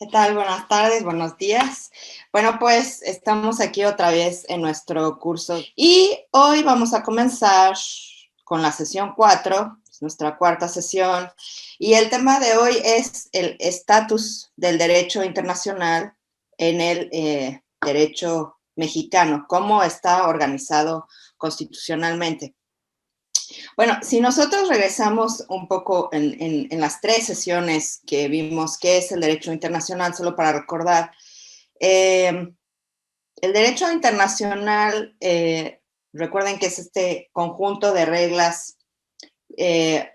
¿Qué tal? Buenas tardes, buenos días. Bueno, pues estamos aquí otra vez en nuestro curso y hoy vamos a comenzar con la sesión 4, es nuestra cuarta sesión, y el tema de hoy es el estatus del derecho internacional en el derecho mexicano, cómo está organizado constitucionalmente. Bueno, si nosotros regresamos un poco en las tres sesiones que vimos qué es el derecho internacional, solo para recordar, el derecho internacional, recuerden que es este conjunto de reglas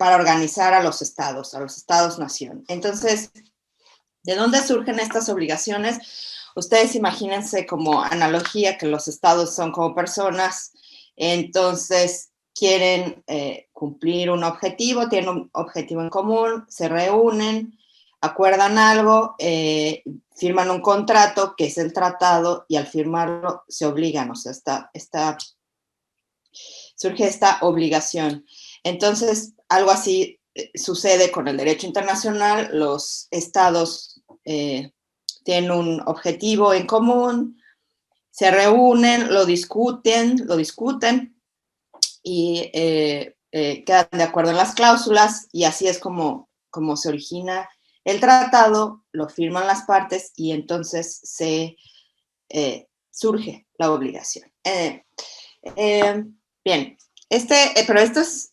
para organizar a los estados-nación. Entonces, ¿de dónde surgen estas obligaciones? Ustedes imagínense como analogía que los estados son como personas, entonces quieren cumplir un objetivo, tienen un objetivo en común, se reúnen, acuerdan algo, firman un contrato, que es el tratado, y al firmarlo se obligan, o sea, surge esta obligación. Entonces, algo así sucede con el derecho internacional, los estados tienen un objetivo en común, se reúnen, lo discuten y quedan de acuerdo en las cláusulas y así es como se origina el tratado, lo firman las partes y entonces surge la obligación. Bien, pero estos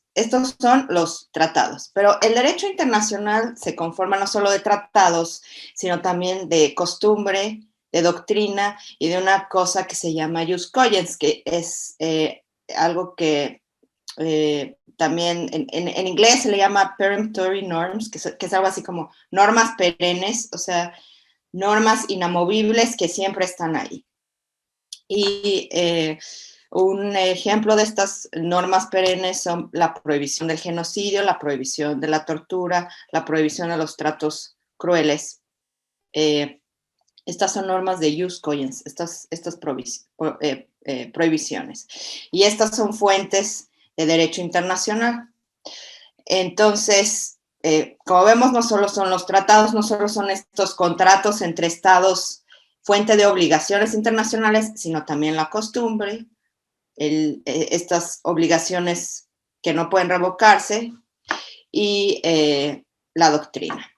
son los tratados, pero el derecho internacional se conforma no solo de tratados, sino también de costumbre, de doctrina y de una cosa que se llama jus cogens, que es algo que también en inglés se le llama peremptory norms, que es algo así como normas perennes, o sea, normas inamovibles que siempre están ahí. Y un ejemplo de estas normas perennes son la prohibición del genocidio, la prohibición de la tortura, la prohibición de los tratos crueles. Estas son normas de jus cogens, estas prohibiciones. Y estas son fuentes de derecho internacional. Entonces, como vemos, no solo son los tratados, no solo son estos contratos entre estados fuente de obligaciones internacionales, sino también la costumbre, estas obligaciones que no pueden revocarse y la doctrina.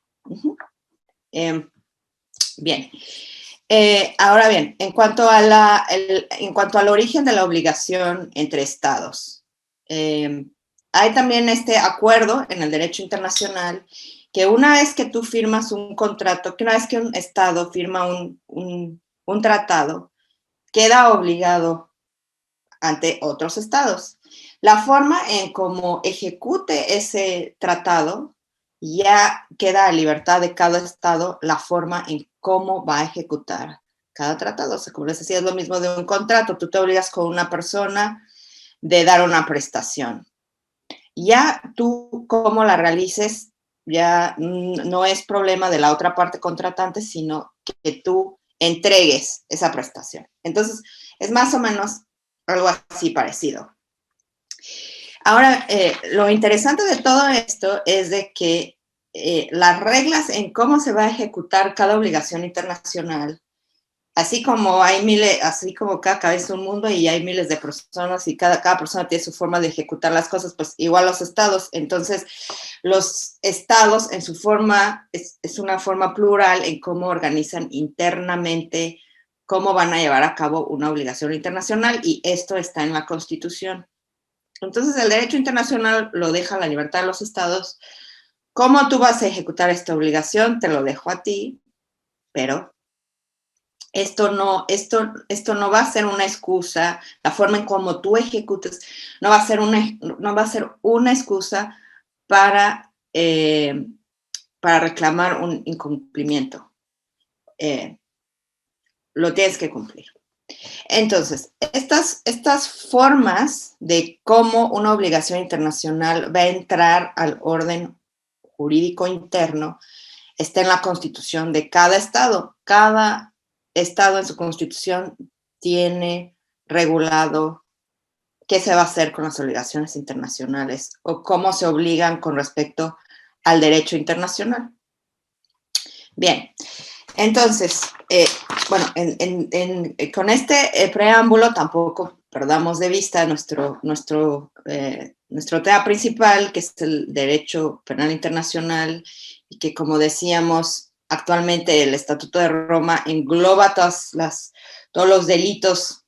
Bien. Ahora bien, en cuanto al origen de la obligación entre estados, hay también este acuerdo en el derecho internacional que una vez que tú firmas un contrato, que una vez que un estado firma un tratado, queda obligado ante otros estados. La forma en cómo ejecute ese tratado ya queda a libertad de cada estado la forma en cómo va a ejecutar cada tratado. O sea, como les decía, es lo mismo de un contrato. Tú te obligas con una persona de dar una prestación. Ya tú cómo la realices ya no es problema de la otra parte contratante, sino que tú entregues esa prestación. Entonces, es más o menos algo así parecido. Ahora, lo interesante de todo esto es de que las reglas en cómo se va a ejecutar cada obligación internacional, así como cada cabeza es un mundo y hay miles de personas y cada persona tiene su forma de ejecutar las cosas, pues igual los estados. Entonces, los estados en su forma, es una forma plural en cómo organizan internamente cómo van a llevar a cabo una obligación internacional y esto está en la Constitución. Entonces, el derecho internacional lo deja a la libertad de los estados. ¿Cómo tú vas a ejecutar esta obligación? Te lo dejo a ti, pero esto no va a ser una excusa, la forma en cómo tú ejecutes no va a ser una excusa para reclamar un incumplimiento. Lo tienes que cumplir. Entonces, estas formas de cómo una obligación internacional va a entrar al orden jurídico interno está en la constitución de cada estado. Cada estado en su constitución tiene regulado qué se va a hacer con las obligaciones internacionales o cómo se obligan con respecto al derecho internacional. Bien, Entonces, bueno, con este preámbulo tampoco perdamos de vista nuestro tema principal, que es el derecho penal internacional, y que, como decíamos, actualmente el Estatuto de Roma engloba todos los delitos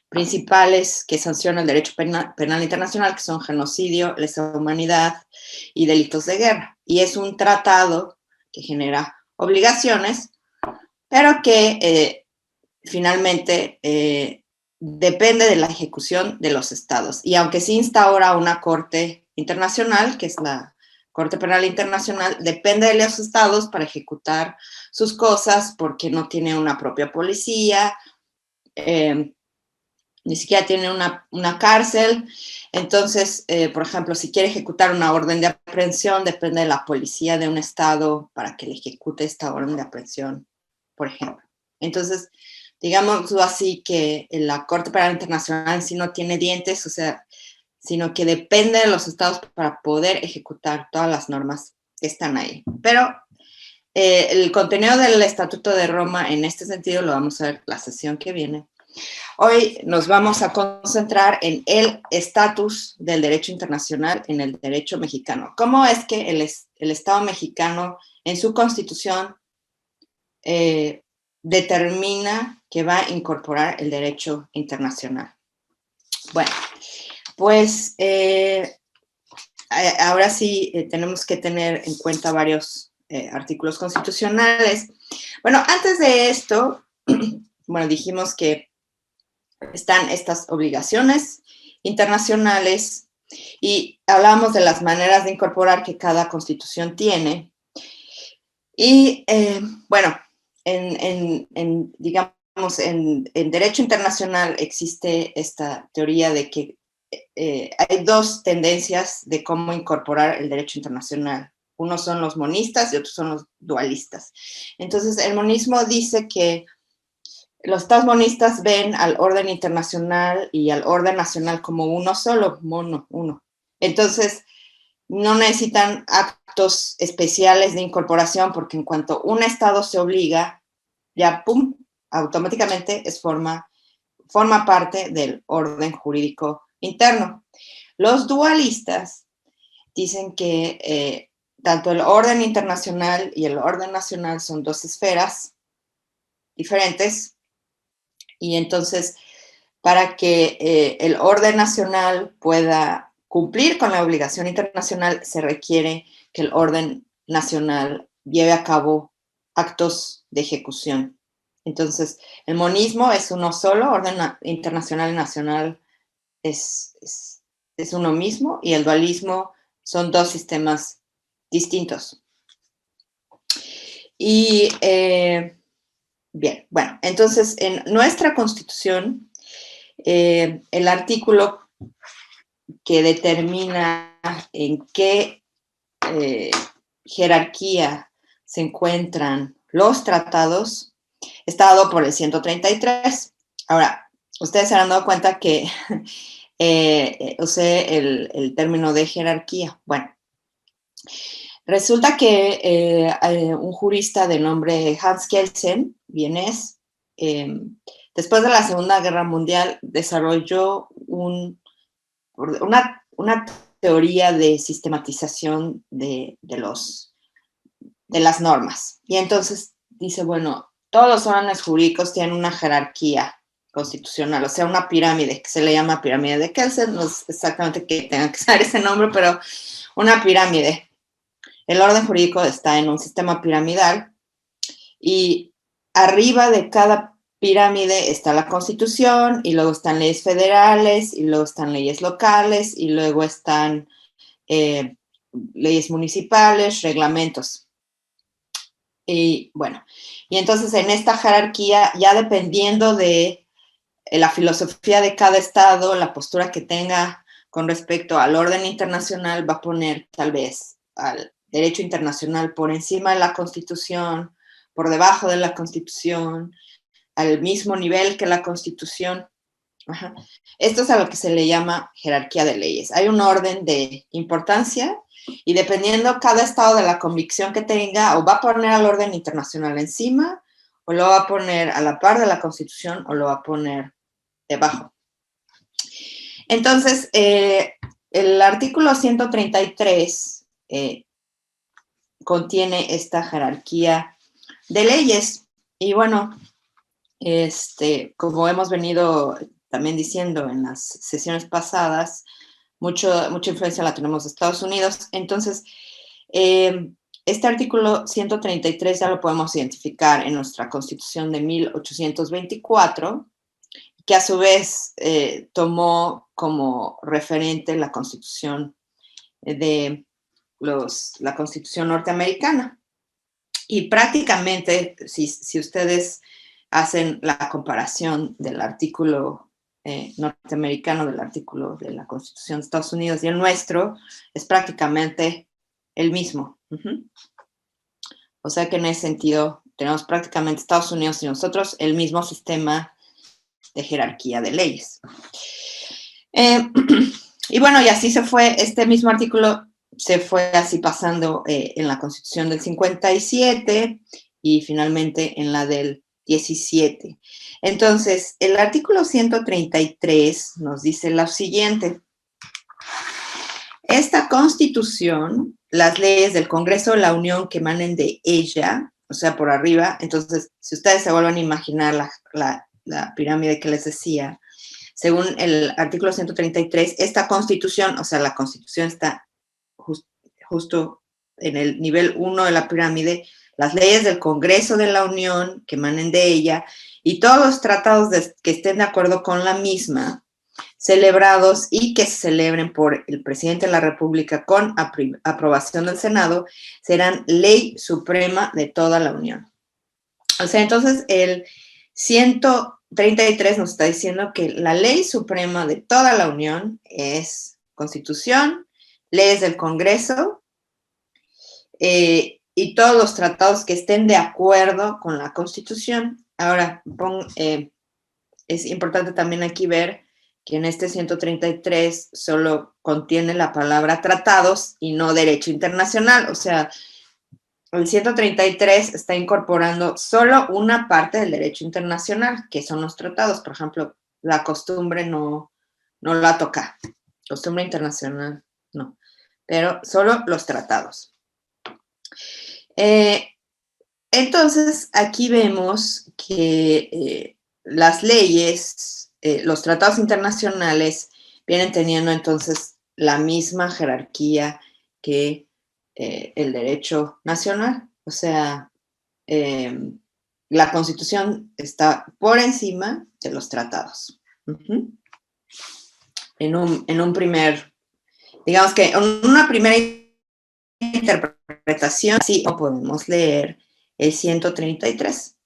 principales que sanciona el derecho penal internacional, que son genocidio, lesa humanidad y delitos de guerra. Y es un tratado que genera obligaciones, pero que finalmente depende de la ejecución de los estados. Y aunque se instaura una corte internacional, que es la Corte Penal Internacional, depende de los estados para ejecutar sus cosas, porque no tiene una propia policía, ni siquiera tiene una cárcel. Entonces, por ejemplo, si quiere ejecutar una orden de aprehensión, depende de la policía de un estado para que le ejecute esta orden de aprehensión, por ejemplo. Entonces, digamos así que la Corte Penal Internacional en sí no tiene dientes, o sea, sino que depende de los estados para poder ejecutar todas las normas que están ahí. Pero el contenido del Estatuto de Roma en este sentido lo vamos a ver la sesión que viene. Hoy nos vamos a concentrar en el estatus del derecho internacional en el derecho mexicano. ¿Cómo es que el Estado mexicano en su constitución determina que va a incorporar el derecho internacional? Bueno, pues ahora sí tenemos que tener en cuenta varios artículos constitucionales. Bueno, antes de esto, bueno, dijimos que están estas obligaciones internacionales y hablamos de las maneras de incorporar que cada constitución tiene. Y bueno, digamos, en derecho internacional existe esta teoría de que hay dos tendencias de cómo incorporar el derecho internacional. Unos son los monistas y otros son los dualistas. Entonces, el monismo dice que los estados monistas ven al orden internacional y al orden nacional como uno solo, uno. Entonces, no necesitan actos especiales de incorporación porque en cuanto un estado se obliga, ya, pum, automáticamente forma parte del orden jurídico interno. Los dualistas dicen que tanto el orden internacional y el orden nacional son dos esferas diferentes. Y entonces, para que el orden nacional pueda cumplir con la obligación internacional, se requiere que el orden nacional lleve a cabo actos de ejecución. Entonces, el monismo es uno solo, orden internacional y nacional es uno mismo, y el dualismo son dos sistemas distintos. Y bien, bueno, entonces en nuestra Constitución, el artículo que determina en qué jerarquía se encuentran los tratados está dado por el 133. Ahora, ustedes se han dado cuenta que usé el término de jerarquía. Bueno, resulta que un jurista de nombre Hans Kelsen, vienés, después de la Segunda Guerra Mundial, desarrolló una teoría de sistematización de las normas. Y entonces dice, bueno, todos los órdenes jurídicos tienen una jerarquía constitucional, o sea, una pirámide, que se le llama pirámide de Kelsen, no es exactamente que tenga que ser ese nombre, pero una pirámide. El orden jurídico está en un sistema piramidal y arriba de cada pirámide está la Constitución y luego están leyes federales y luego están leyes locales y luego están leyes municipales, reglamentos. Y bueno, y entonces en esta jerarquía, ya dependiendo de la filosofía de cada estado, la postura que tenga con respecto al orden internacional, va a poner tal vez al derecho internacional por encima de la Constitución, por debajo de la Constitución, al mismo nivel que la Constitución. Ajá. Esto es a lo que se le llama jerarquía de leyes. Hay un orden de importancia Y dependiendo cada estado de la convicción que tenga, o va a poner al orden internacional encima, o lo va a poner a la par de la Constitución, o lo va a poner debajo. Entonces, el artículo 133 contiene esta jerarquía de leyes. Y bueno, como hemos venido también diciendo en las sesiones pasadas, mucha influencia la tenemos de Estados Unidos. Entonces, este artículo 133 ya lo podemos identificar en nuestra Constitución de 1824, que a su vez tomó como referente la Constitución la Constitución norteamericana. Y prácticamente, si ustedes hacen la comparación del artículo norteamericano, del artículo de la Constitución de Estados Unidos y el nuestro, es prácticamente el mismo. O sea que en ese sentido tenemos prácticamente Estados Unidos y nosotros el mismo sistema de jerarquía de leyes. Y bueno, y así se fue, este mismo artículo se fue así pasando en la Constitución del 57 y finalmente en la del 17. Entonces, el artículo 133 nos dice lo siguiente: esta Constitución, las leyes del Congreso de la Unión que emanen de ella, o sea, por arriba, entonces, si ustedes se vuelven a imaginar la pirámide que les decía, según el artículo 133, esta Constitución, o sea, la Constitución está justo en el nivel 1 de la pirámide, las leyes del Congreso de la Unión que emanen de ella y todos los tratados que estén de acuerdo con la misma, celebrados y que se celebren por el presidente de la República con aprobación del Senado, serán ley suprema de toda la Unión. O sea, entonces el 133 nos está diciendo que la ley suprema de toda la Unión es Constitución, leyes del Congreso y todos los tratados que estén de acuerdo con la Constitución. Ahora, es importante también aquí ver que en este 133 solo contiene la palabra tratados y no derecho internacional. O sea, el 133 está incorporando solo una parte del derecho internacional, que son los tratados. Por ejemplo, la costumbre no la toca. Costumbre internacional, no. Pero solo los tratados. Entonces, aquí vemos que las leyes, los tratados internacionales vienen teniendo entonces la misma jerarquía que el derecho nacional. O sea, la Constitución está por encima de los tratados. En un primer, digamos que en una primera interpretación, sí podemos leer el 133.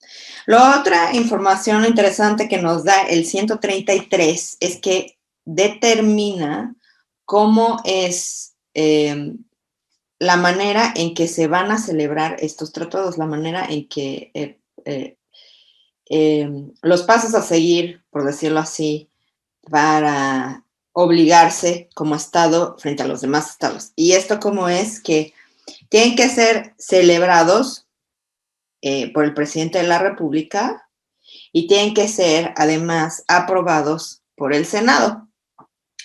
La otra información interesante que nos da el 133 es que determina cómo es la manera en que se van a celebrar estos tratados, la manera en que los pasos a seguir, por decirlo así, para obligarse como Estado frente a los demás estados. Y esto como es que tienen que ser celebrados por el presidente de la República y tienen que ser además aprobados por el Senado.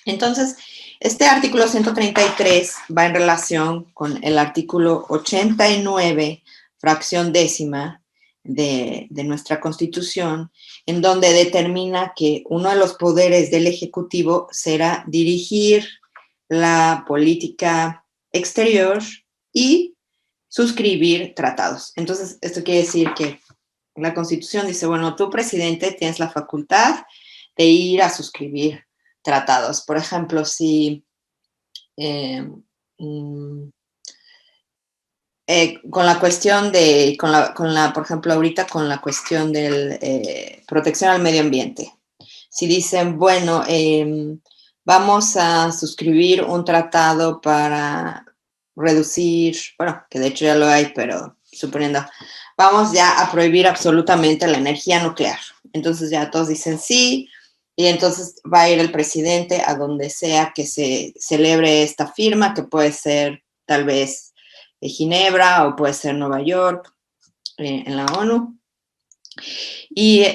Entonces, este artículo 133 va en relación con el artículo 89, fracción décima de nuestra Constitución, en donde determina que uno de los poderes del Ejecutivo será dirigir la política exterior y suscribir tratados. Entonces, esto quiere decir que la Constitución dice, bueno, tú, presidente, tienes la facultad de ir a suscribir tratados. Por ejemplo, si con la cuestión de, por ejemplo, ahorita con la cuestión de protección al medio ambiente. Si dicen, bueno, vamos a suscribir un tratado para reducir, bueno, que de hecho ya lo hay, pero suponiendo, vamos ya a prohibir absolutamente la energía nuclear. Entonces ya todos dicen sí, y entonces va a ir el presidente a donde sea que se celebre esta firma, que puede ser tal vez Ginebra o puede ser Nueva York, en la ONU. Y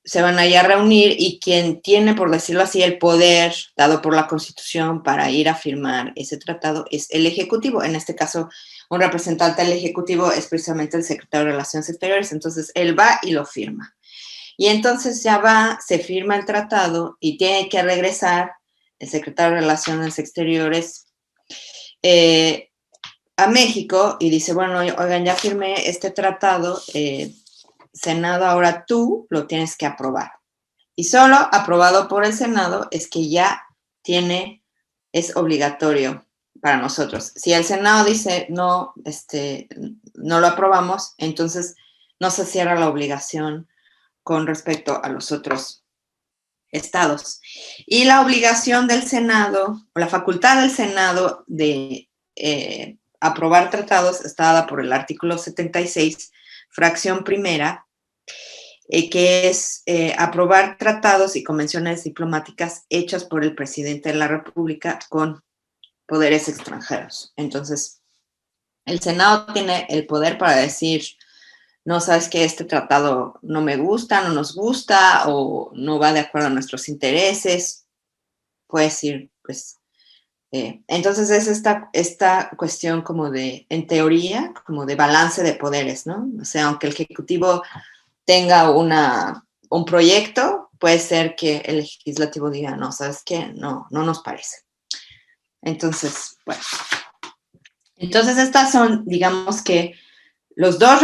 se van allá a reunir y quien tiene, por decirlo así, el poder dado por la Constitución para ir a firmar ese tratado es el Ejecutivo. En este caso, un representante del Ejecutivo es precisamente el secretario de Relaciones Exteriores, entonces él va y lo firma. Y entonces ya va, se firma el tratado y tiene que regresar el secretario de Relaciones Exteriores a México y dice, bueno, oigan, ya firmé este tratado, Senado, ahora tú lo tienes que aprobar. Y solo aprobado por el Senado es que ya es obligatorio para nosotros. Si el Senado dice no, no lo aprobamos, entonces no se cierra la obligación con respecto a los otros estados. Y la obligación del Senado, o la facultad del Senado de aprobar tratados está dada por el artículo 76, fracción primera, que es aprobar tratados y convenciones diplomáticas hechas por el presidente de la República con poderes extranjeros. Entonces, el Senado tiene el poder para decir, no, sabes que este tratado no me gusta, no nos gusta o no va de acuerdo a nuestros intereses. Puede decir, pues, entonces es esta cuestión como de, en teoría, como de balance de poderes, ¿no? O sea, aunque el Ejecutivo tenga un proyecto, puede ser que el legislativo diga, no, ¿sabes qué? No nos parece. Entonces, bueno. Entonces, estas son, digamos que, los dos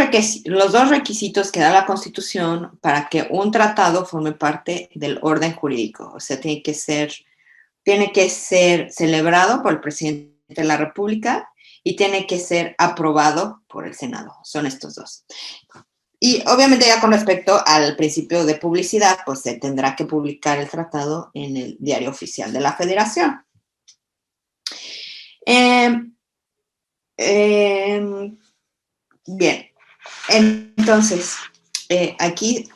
requisitos que da la Constitución para que un tratado forme parte del orden jurídico. O sea, tiene que ser celebrado por el presidente de la República y tiene que ser aprobado por el Senado. Son estos dos. Y obviamente ya con respecto al principio de publicidad, pues se tendrá que publicar el tratado en el Diario Oficial de la Federación. Bien, entonces, aquí,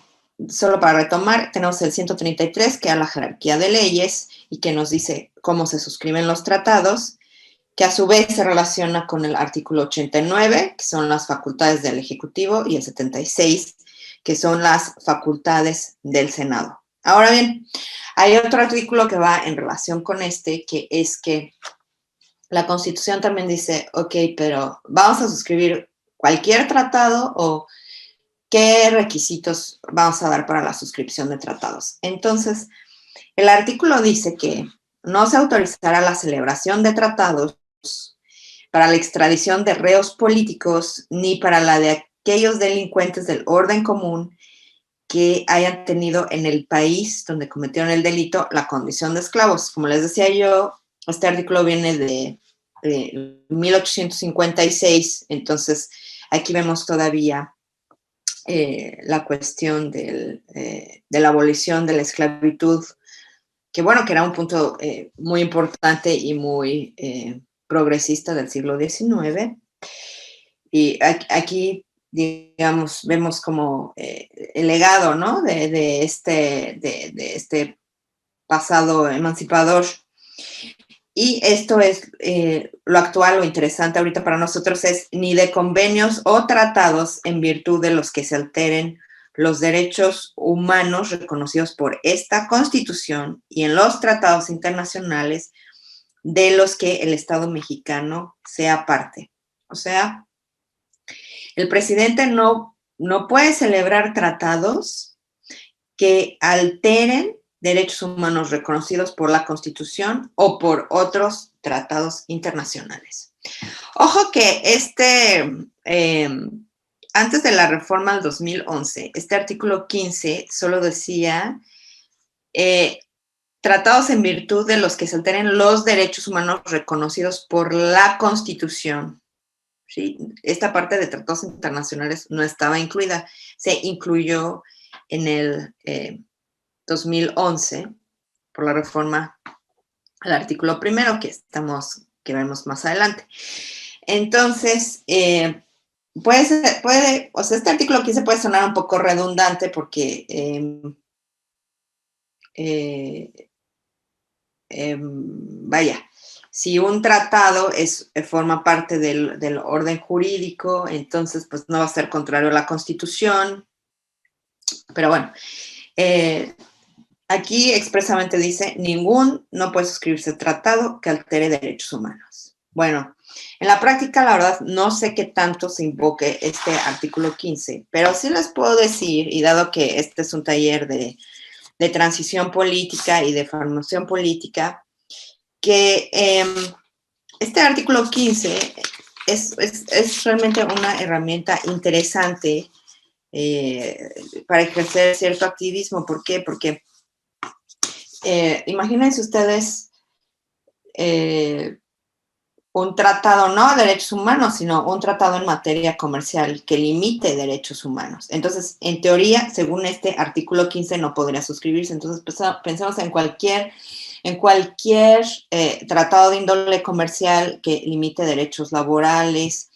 solo para retomar, tenemos el 133, que es la jerarquía de leyes y que nos dice cómo se suscriben los tratados, que a su vez se relaciona con el artículo 89, que son las facultades del Ejecutivo, y el 76, que son las facultades del Senado. Ahora bien, hay otro artículo que va en relación con que es que la Constitución también dice, ok, pero vamos a suscribir cualquier tratado o qué requisitos vamos a dar para la suscripción de tratados. Entonces, el artículo dice que no se autorizará la celebración de tratados para la extradición de reos políticos ni para la de aquellos delincuentes del orden común que hayan tenido en el país donde cometieron el delito la condición de esclavos. Como les decía yo, este artículo viene de 1856, entonces aquí vemos todavía la cuestión de la abolición de la esclavitud, que bueno, que era un punto muy importante y muy progresista del siglo XIX. Y aquí, digamos, vemos como el legado, ¿no? de este pasado emancipador. Y esto es lo actual, lo interesante ahorita para nosotros es ni de convenios o tratados en virtud de los que se alteren los derechos humanos reconocidos por esta Constitución y en los tratados internacionales de los que el Estado mexicano sea parte. O sea, el presidente no puede celebrar tratados que alteren derechos humanos reconocidos por la Constitución o por otros tratados internacionales. Ojo que antes de la reforma del 2011, este artículo 15 solo decía tratados en virtud de los que se alteren los derechos humanos reconocidos por la Constitución. ¿Sí? Esta parte de tratados internacionales no estaba incluida, se incluyó en el 2011 por la reforma al artículo primero que vemos más adelante. Entonces, o sea, este artículo 15 puede sonar un poco redundante porque vaya, si un tratado forma parte del orden jurídico, entonces pues no va a ser contrario a la Constitución. Pero bueno, aquí expresamente dice, no puede suscribirse tratado que altere derechos humanos. Bueno, en la práctica, la verdad, no sé qué tanto se invoque este artículo 15, pero sí les puedo decir, y dado que este es un taller de transición política y de formación política, que este artículo 15 es realmente una herramienta interesante para ejercer cierto activismo. ¿Por qué? Porque imagínense ustedes un tratado no de derechos humanos, sino un tratado en materia comercial que limite derechos humanos. Entonces, en teoría, según este artículo 15, no podría suscribirse. Entonces, pensamos en cualquier tratado de índole comercial que limite derechos laborales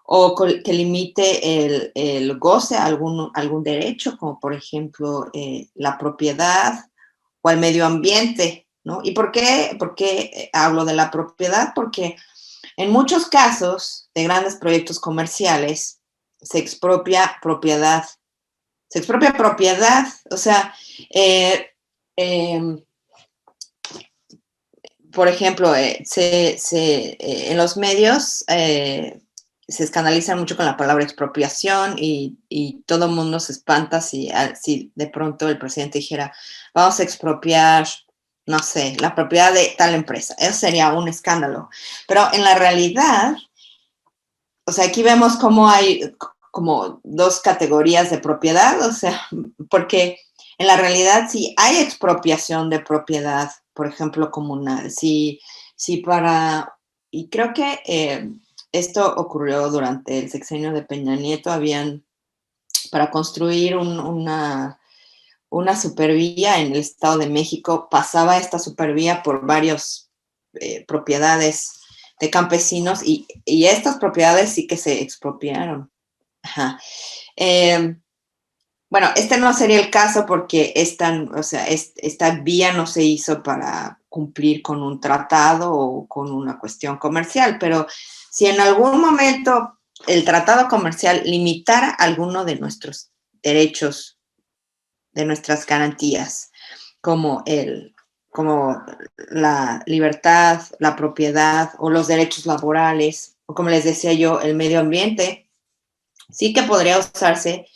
o que limite el goce a algún derecho, como por ejemplo la propiedad o el medio ambiente, ¿no? ¿Y por qué hablo de la propiedad? Porque en muchos casos de grandes proyectos comerciales se expropia propiedad. Se expropia propiedad, o sea, por ejemplo, en los medios se escandalizan mucho con la palabra expropiación y todo el mundo se espanta si de pronto el presidente dijera, vamos a expropiar, no sé, la propiedad de tal empresa. Eso sería un escándalo. Pero en la realidad, o sea, aquí vemos cómo hay como dos categorías de propiedad, o sea, porque en la realidad sí hay expropiación de propiedad, por ejemplo, comunal, sí y creo que esto ocurrió durante el sexenio de Peña Nieto, para construir una supervía en el Estado de México, pasaba esta supervía por varias propiedades de campesinos y estas propiedades sí que se expropiaron. Ajá. Bueno, este no sería el caso porque esta vía no se hizo para cumplir con un tratado o con una cuestión comercial, pero si en algún momento el tratado comercial limitara alguno de nuestros derechos, de nuestras garantías, como la libertad, la propiedad o los derechos laborales, o como les decía yo, el medio ambiente, sí que podría usarse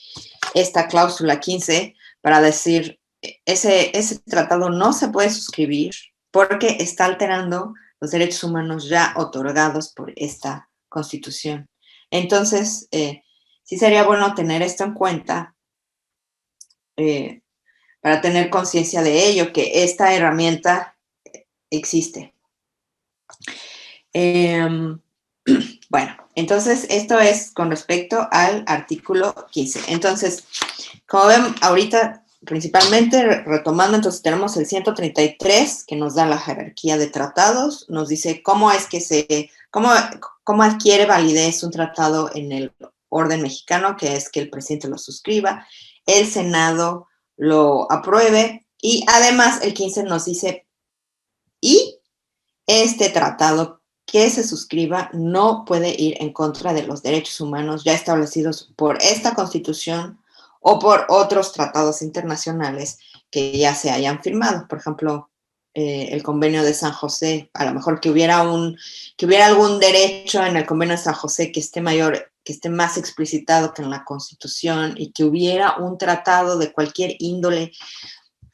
esta cláusula 15 para decir, ese tratado no se puede suscribir porque está alterando los derechos humanos ya otorgados por esta Constitución. Entonces, sí sería bueno tener esto en cuenta para tener conciencia de ello, que esta herramienta existe. Bueno, entonces esto es con respecto al artículo 15. Entonces, como ven ahorita, principalmente retomando, entonces tenemos el 133 que nos da la jerarquía de tratados, nos dice cómo adquiere validez un tratado en el orden mexicano, que es que el presidente lo suscriba, el Senado lo apruebe y además el 15 nos dice, y este tratado que se suscriba no puede ir en contra de los derechos humanos ya establecidos por esta Constitución o por otros tratados internacionales que ya se hayan firmado. Por ejemplo, el Convenio de San José, a lo mejor que hubiera algún derecho en el Convenio de San José que esté más explicitado que en la Constitución y que hubiera un tratado de cualquier índole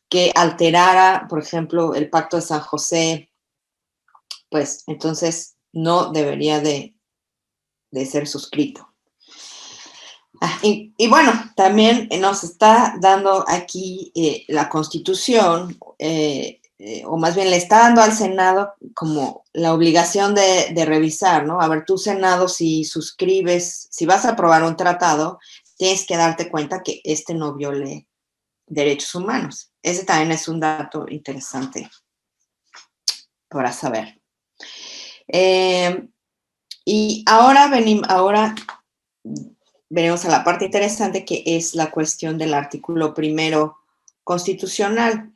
que alterara, por ejemplo, el Pacto de San José, pues entonces no debería de ser suscrito. Y bueno, también nos está dando aquí la Constitución, o más bien le está dando al Senado como la obligación de revisar, ¿no? A ver, tú Senado, si suscribes, si vas a aprobar un tratado, tienes que darte cuenta que este no viole derechos humanos. Ese también es un dato interesante para saber. Y ahora venimos a la parte interesante, que es la cuestión del artículo primero constitucional.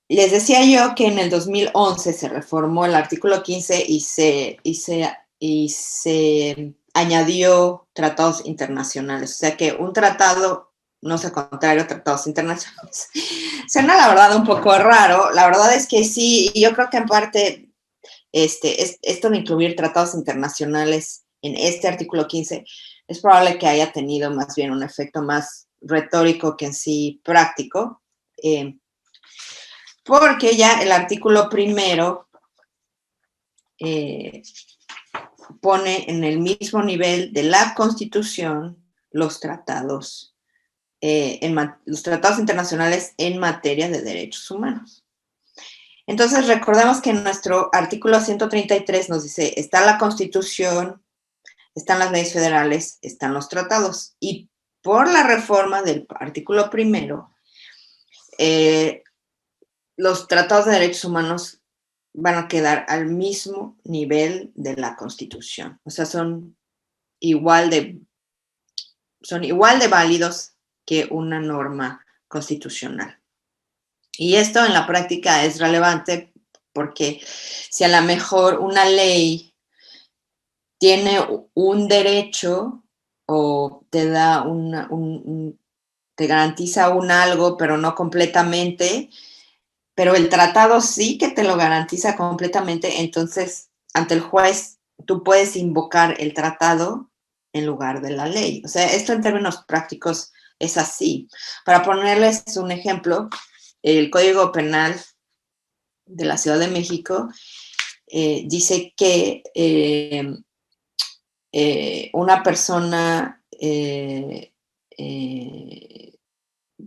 les decía yo que en el 2011 se reformó el artículo 15 y se añadió tratados internacionales. O sea que un tratado no sea contrario a tratados internacionales. Suena la verdad un poco raro. La verdad es que sí, y yo creo que en parte esto de incluir tratados internacionales en este artículo 15 es probable que haya tenido más bien un efecto más retórico que en sí práctico. Porque ya el artículo primero pone en el mismo nivel de la Constitución los tratados, los tratados internacionales en materia de derechos humanos. Entonces, recordemos que en nuestro artículo 133 nos dice, está la Constitución, están las leyes federales, están los tratados. Y por la reforma del artículo primero, los tratados de derechos humanos van a quedar al mismo nivel de la Constitución. O sea, son igual de válidos que una norma constitucional. Y esto en la práctica es relevante porque si a lo mejor una ley tiene un derecho o te da te garantiza un algo, pero no completamente, pero el tratado sí que te lo garantiza completamente, entonces ante el juez tú puedes invocar el tratado en lugar de la ley. O sea, esto en términos prácticos es así. Para ponerles un ejemplo, el Código Penal de la Ciudad de México dice que una persona de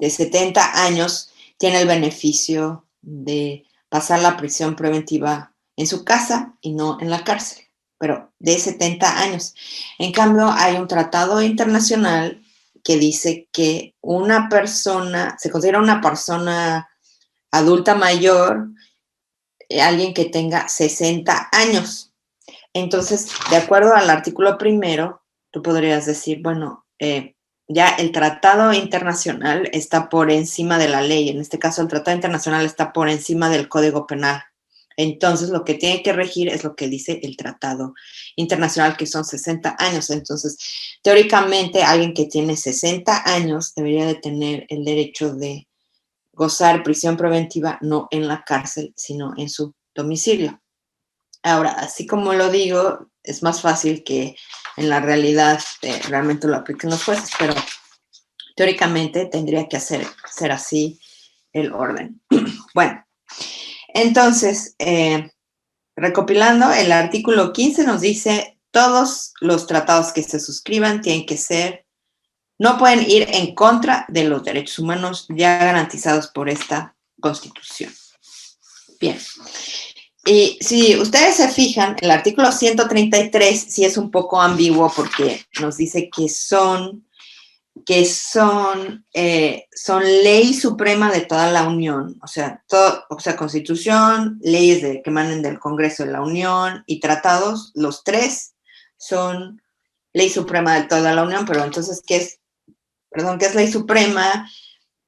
70 años tiene el beneficio de pasar la prisión preventiva en su casa y no en la cárcel, pero de 70 años. En cambio, hay un tratado internacional que dice que una persona, se considera una persona adulta mayor, alguien que tenga 60 años. Entonces, de acuerdo al artículo primero, tú podrías decir, bueno, ya el tratado internacional está por encima de la ley. En este caso, el tratado internacional está por encima del Código Penal. Entonces, lo que tiene que regir es lo que dice el tratado internacional, que son 60 años. Entonces, teóricamente, alguien que tiene 60 años debería de tener el derecho de gozar prisión preventiva no en la cárcel, sino en su domicilio. Ahora, así como lo digo, es más fácil que en la realidad realmente lo apliquen los jueces, pero teóricamente tendría que ser así el orden. Bueno, entonces, recopilando, el artículo 15 nos dice, todos los tratados que se suscriban tienen que ser, no pueden ir en contra de los derechos humanos ya garantizados por esta Constitución. Bien. Y si ustedes se fijan, el artículo 133 sí es un poco ambiguo porque nos dice que son ley suprema de toda la Unión, o sea, Constitución, leyes que emanen del Congreso de la Unión y tratados, los tres son ley suprema de toda la Unión, pero entonces, ¿qué es ley suprema?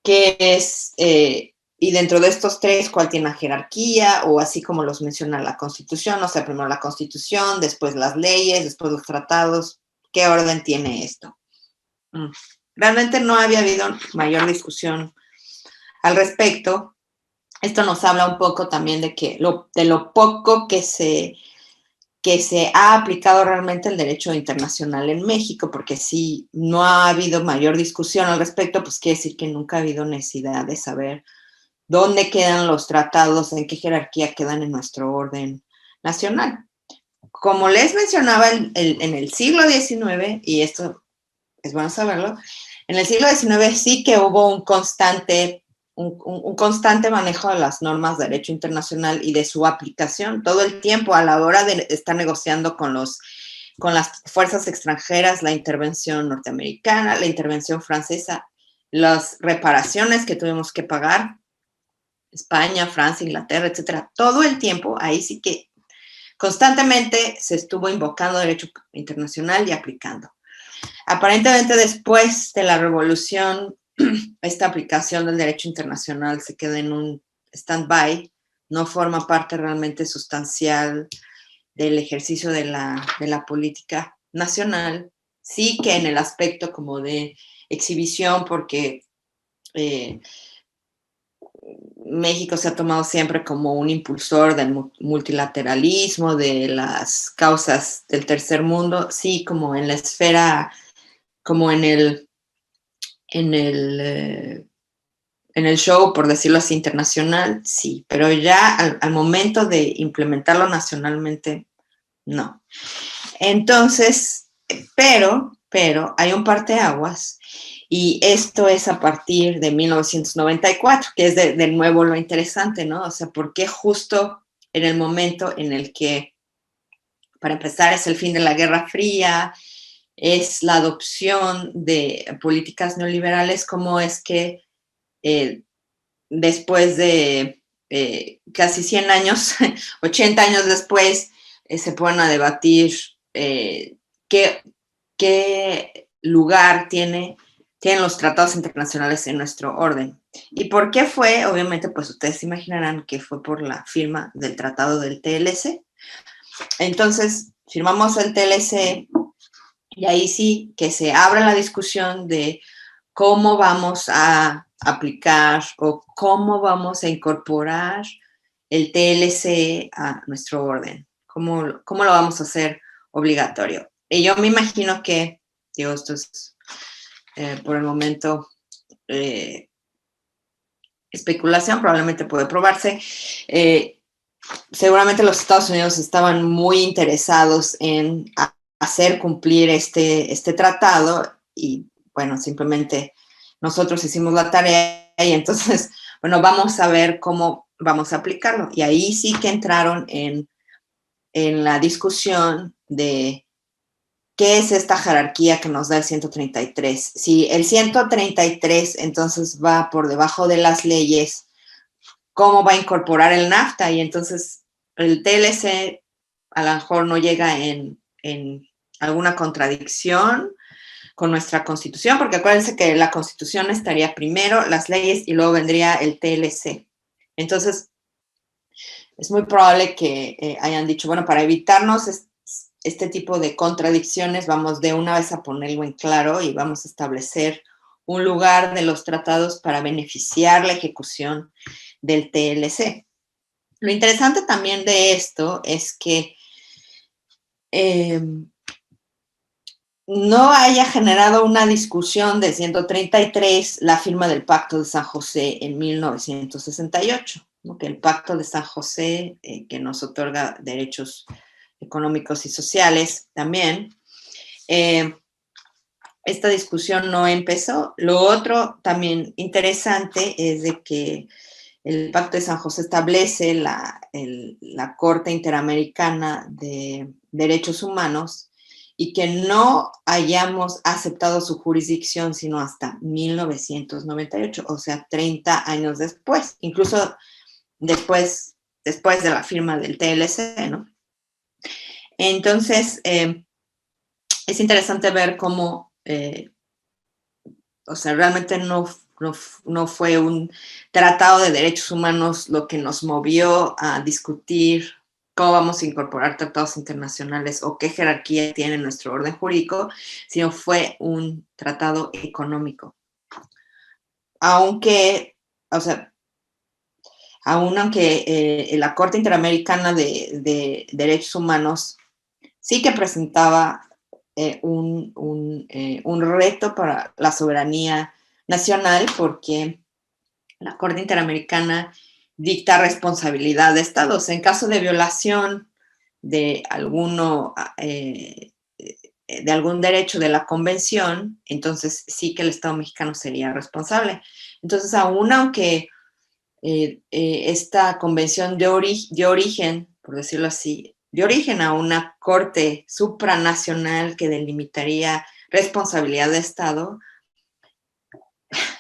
¿Qué es, y dentro de estos tres, cuál tiene la jerarquía? O así como los menciona la Constitución, o sea, primero la Constitución, después las leyes, después los tratados, ¿qué orden tiene esto? Realmente no había habido mayor discusión al respecto. Esto nos habla un poco también de lo poco que se ha aplicado realmente el derecho internacional en México, porque si no ha habido mayor discusión al respecto, pues quiere decir que nunca ha habido necesidad de saber dónde quedan los tratados, en qué jerarquía quedan en nuestro orden nacional. Como les mencionaba en el siglo XIX, y esto es bueno saberlo, en el siglo XIX sí que hubo un constante manejo de las normas de derecho internacional y de su aplicación todo el tiempo a la hora de estar negociando con las fuerzas extranjeras, la intervención norteamericana, la intervención francesa, las reparaciones que tuvimos que pagar, España, Francia, Inglaterra, etcétera. Todo el tiempo, ahí sí que constantemente se estuvo invocando derecho internacional y aplicando. Aparentemente después de la revolución, esta aplicación del derecho internacional se queda en un stand-by, no forma parte realmente sustancial del ejercicio de la política nacional, sí que en el aspecto como de exhibición, porque México se ha tomado siempre como un impulsor del multilateralismo, de las causas del tercer mundo, sí, como en la esfera, como en el show, por decirlo así, internacional, sí, pero ya al momento de implementarlo nacionalmente, no. Entonces, pero hay un parteaguas y esto es a partir de 1994, que es de nuevo lo interesante, ¿no? O sea, ¿por qué justo en el momento en el que, para empezar, es el fin de la Guerra Fría, es la adopción de políticas neoliberales, cómo es que después de casi 100 años, 80 años después, se ponen a debatir qué, qué lugar tienen los tratados internacionales en nuestro orden. ¿Y por qué fue? Obviamente, pues ustedes imaginarán que fue por la firma del tratado del TLC. Entonces, firmamos el TLC y ahí sí que se abre la discusión de cómo vamos a aplicar o cómo vamos a incorporar el TLC a nuestro orden, cómo lo vamos a hacer obligatorio. Y yo me imagino que, digo, esto es por el momento especulación, probablemente puede probarse. Seguramente los Estados Unidos estaban muy interesados en hacer cumplir este tratado y bueno, simplemente nosotros hicimos la tarea y entonces, bueno, vamos a ver cómo vamos a aplicarlo. Y ahí sí que entraron en la discusión de qué es esta jerarquía que nos da el 133. Si el 133 entonces va por debajo de las leyes, ¿cómo va a incorporar el NAFTA? Y entonces el TLC a lo mejor no llega en alguna contradicción con nuestra constitución, porque acuérdense que la constitución estaría primero, las leyes, y luego vendría el TLC. Entonces, es muy probable que hayan dicho, bueno, para evitarnos este tipo de contradicciones, vamos de una vez a ponerlo en claro y vamos a establecer un lugar de los tratados para beneficiar la ejecución del TLC. Lo interesante también de esto es que no haya generado una discusión de 133 la firma del Pacto de San José en 1968, ¿no? Que el Pacto de San José, que nos otorga derechos económicos y sociales también, esta discusión no empezó. Lo otro también interesante es de que el Pacto de San José establece la Corte Interamericana de Derechos Humanos y que no hayamos aceptado su jurisdicción sino hasta 1998, o sea, 30 años después, incluso después de la firma del TLC, ¿no? Entonces, es interesante ver cómo, o sea, realmente no fue un tratado de derechos humanos lo que nos movió a discutir cómo vamos a incorporar tratados internacionales o qué jerarquía tiene nuestro orden jurídico, sino fue un tratado económico. Aunque, o sea, aunque la Corte Interamericana de Derechos Humanos sí que presentaba un reto para la soberanía nacional, porque la Corte Interamericana dicta responsabilidad de estados. En caso de violación de de algún derecho de la convención, entonces sí que el Estado mexicano sería responsable. Entonces, aunque esta convención de origen, por decirlo así, de origen a una corte supranacional que delimitaría responsabilidad de Estado,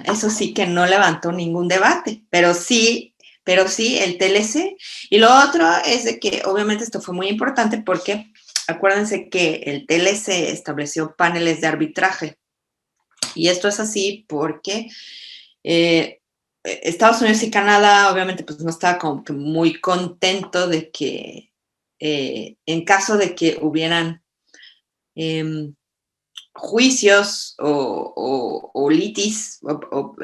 eso sí que no levantó ningún debate, pero sí el TLC. Y lo otro es de que obviamente esto fue muy importante porque acuérdense que el TLC estableció paneles de arbitraje. Y esto es así porque Estados Unidos y Canadá obviamente pues no estaba como que muy contento de que en caso de que hubieran juicios o litis o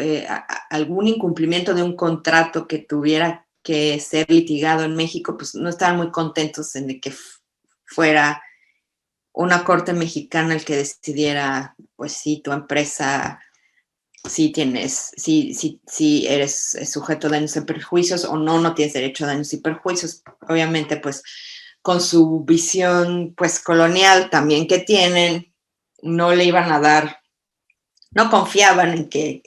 algún incumplimiento de un contrato que tuviera que ser litigado en México, pues no estaban muy contentos en de que fuera una corte mexicana el que decidiera, pues sí, tu empresa sí eres sujeto a daños y perjuicios o no, no tienes derecho a daños y perjuicios. Obviamente, pues con su visión pues colonial también que tienen, no le iban a dar, no confiaban en que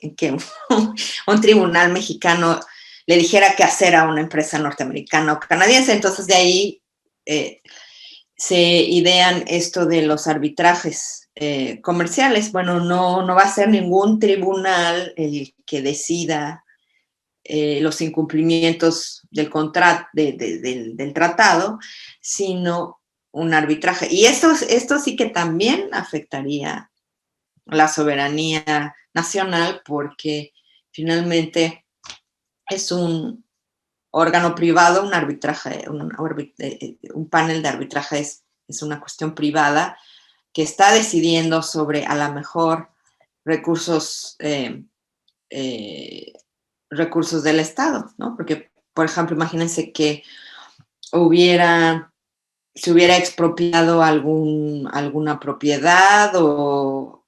un tribunal mexicano le dijera qué hacer a una empresa norteamericana o canadiense. Entonces de ahí se idean esto de los arbitrajes comerciales. Bueno, no va a ser ningún tribunal el que decida los incumplimientos del del tratado, sino un arbitraje. Y esto sí que también afectaría la soberanía nacional porque finalmente es un órgano privado, un arbitraje, un panel de arbitraje es una cuestión privada que está decidiendo sobre a lo mejor recursos, recursos del Estado, ¿no? Porque, por ejemplo, imagínense que se hubiera expropiado alguna propiedad o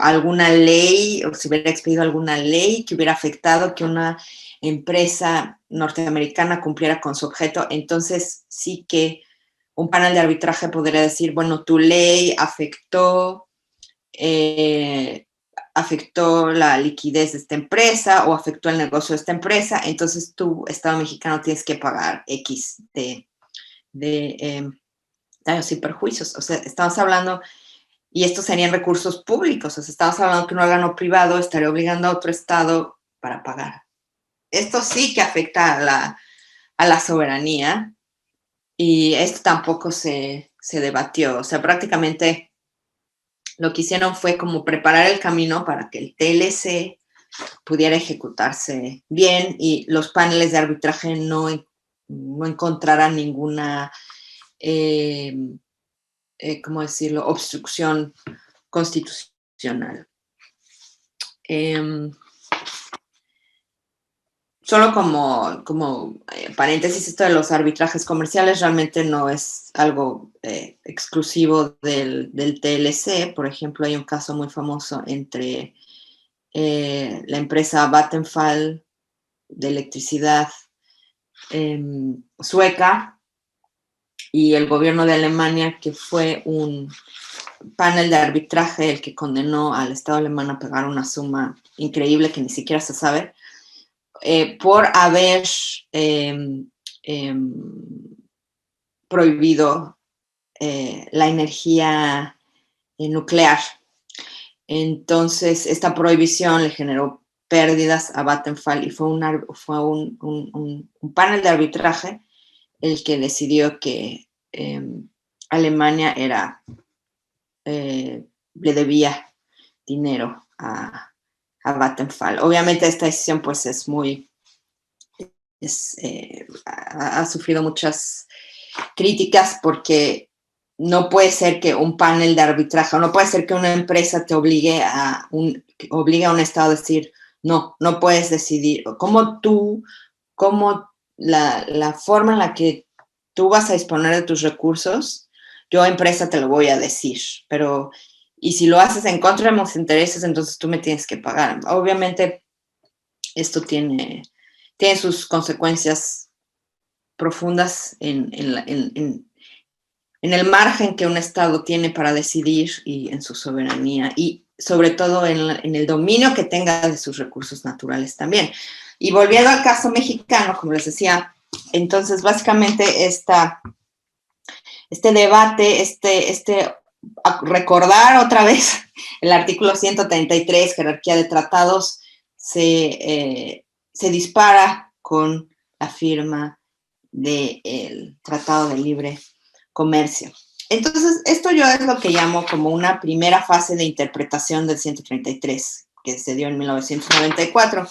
alguna ley, o se hubiera expedido alguna ley que hubiera afectado que una empresa norteamericana cumpliera con su objeto, entonces sí que un panel de arbitraje podría decir, bueno, tu ley afectó la liquidez de esta empresa o afectó el negocio de esta empresa, entonces tú, Estado mexicano, tienes que pagar X de daños y perjuicios. O sea, estamos hablando, y estos serían recursos públicos, o sea, estamos hablando que un órgano privado estaría obligando a otro Estado para pagar. Esto sí que afecta a la soberanía y esto tampoco se debatió. O sea, prácticamente lo que hicieron fue como preparar el camino para que el TLC pudiera ejecutarse bien y los paneles de arbitraje no encontraran ninguna, ¿cómo decirlo?, obstrucción constitucional. Solo como paréntesis, esto de los arbitrajes comerciales realmente no es algo exclusivo del TLC. Por ejemplo, hay un caso muy famoso entre la empresa Vattenfall de electricidad sueca y el gobierno de Alemania, que fue un panel de arbitraje el que condenó al Estado alemán a pagar una suma increíble que ni siquiera se sabe, por haber prohibido la energía nuclear. Entonces, esta prohibición le generó pérdidas a Vattenfall y fue un panel de arbitraje el que decidió que Alemania le debía dinero a Vattenfall. Obviamente esta decisión pues ha sufrido muchas críticas porque no puede ser que un panel de arbitraje, o no puede ser que una empresa te obligue a un Estado a decir, no puedes decidir, la forma en la que tú vas a disponer de tus recursos, yo empresa te lo voy a decir, pero y si lo haces en contra de mis intereses, entonces tú me tienes que pagar. Obviamente, esto tiene sus consecuencias profundas en el margen que un Estado tiene para decidir y en su soberanía y sobre todo en el dominio que tenga de sus recursos naturales también. Y volviendo al caso mexicano, como les decía, entonces básicamente este debate, recordar otra vez el artículo 133, jerarquía de tratados, se dispara con la firma del Tratado de Libre Comercio. Entonces, esto yo es lo que llamo como una primera fase de interpretación del 133, que se dio en 1994.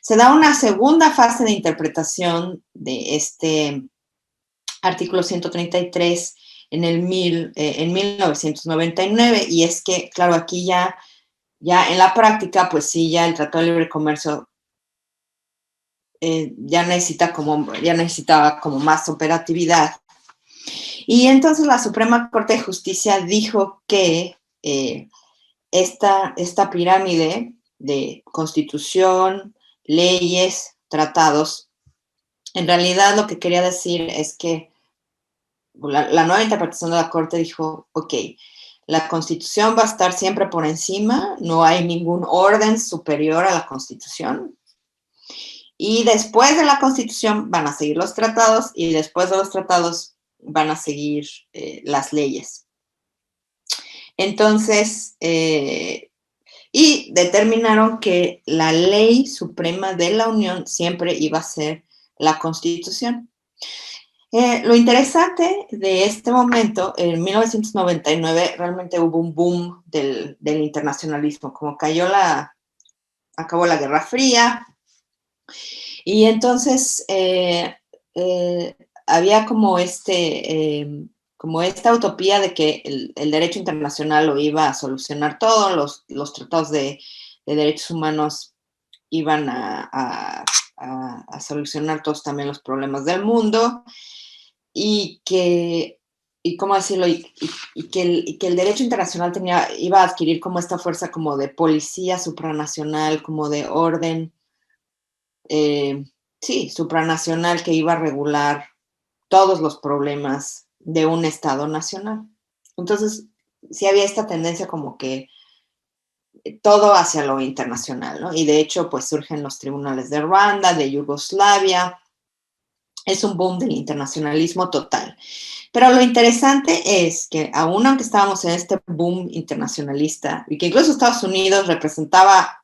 se da una segunda fase de interpretación de este artículo 133 en 1999, y es que, claro, aquí ya en la práctica, pues sí, ya el Tratado de Libre Comercio ya necesitaba como más operatividad. Y entonces la Suprema Corte de Justicia dijo que esta pirámide de constitución, leyes, tratados, en realidad lo que quería decir es que la nueva interpretación de la Corte dijo, ok, la Constitución va a estar siempre por encima, no hay ningún orden superior a la Constitución. Y después de la Constitución van a seguir los tratados, y después de los tratados van a seguir las leyes. Entonces, y determinaron que la ley suprema de la Unión siempre iba a ser la Constitución. Lo interesante de este momento, en 1999 realmente hubo un boom del internacionalismo, como acabó la Guerra Fría, y entonces había como esta utopía de que el derecho internacional lo iba a solucionar todo, los tratados de derechos humanos iban a solucionar todos también los problemas del mundo, y que el derecho internacional iba a adquirir como esta fuerza como de policía supranacional, como de orden, supranacional, que iba a regular todos los problemas de un Estado nacional. Entonces, sí había esta tendencia como que todo hacia lo internacional, ¿no? Y de hecho, pues surgen los tribunales de Ruanda, de Yugoslavia. Es un boom del internacionalismo total. Pero lo interesante es que aún aunque estábamos en este boom internacionalista, y que incluso Estados Unidos representaba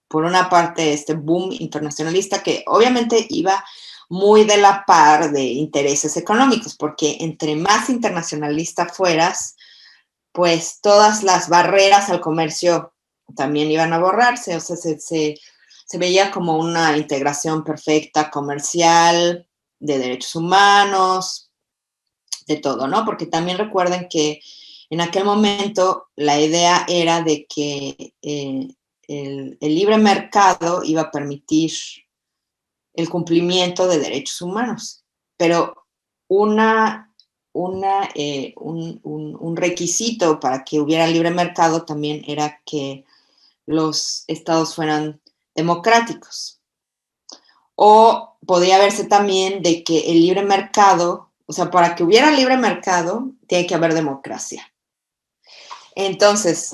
por una parte este boom internacionalista, que obviamente iba muy de la par de intereses económicos, porque entre más internacionalista fueras, pues todas las barreras al comercio también iban a borrarse, o sea, se veía como una integración perfecta comercial, de derechos humanos, de todo, ¿no? Porque también recuerden que en aquel momento la idea era de que el libre mercado iba a permitir el cumplimiento de derechos humanos, pero un requisito para que hubiera libre mercado también era que los estados fueran democráticos. O podría verse también de que el libre mercado, o sea, para que hubiera libre mercado, tiene que haber democracia. Entonces,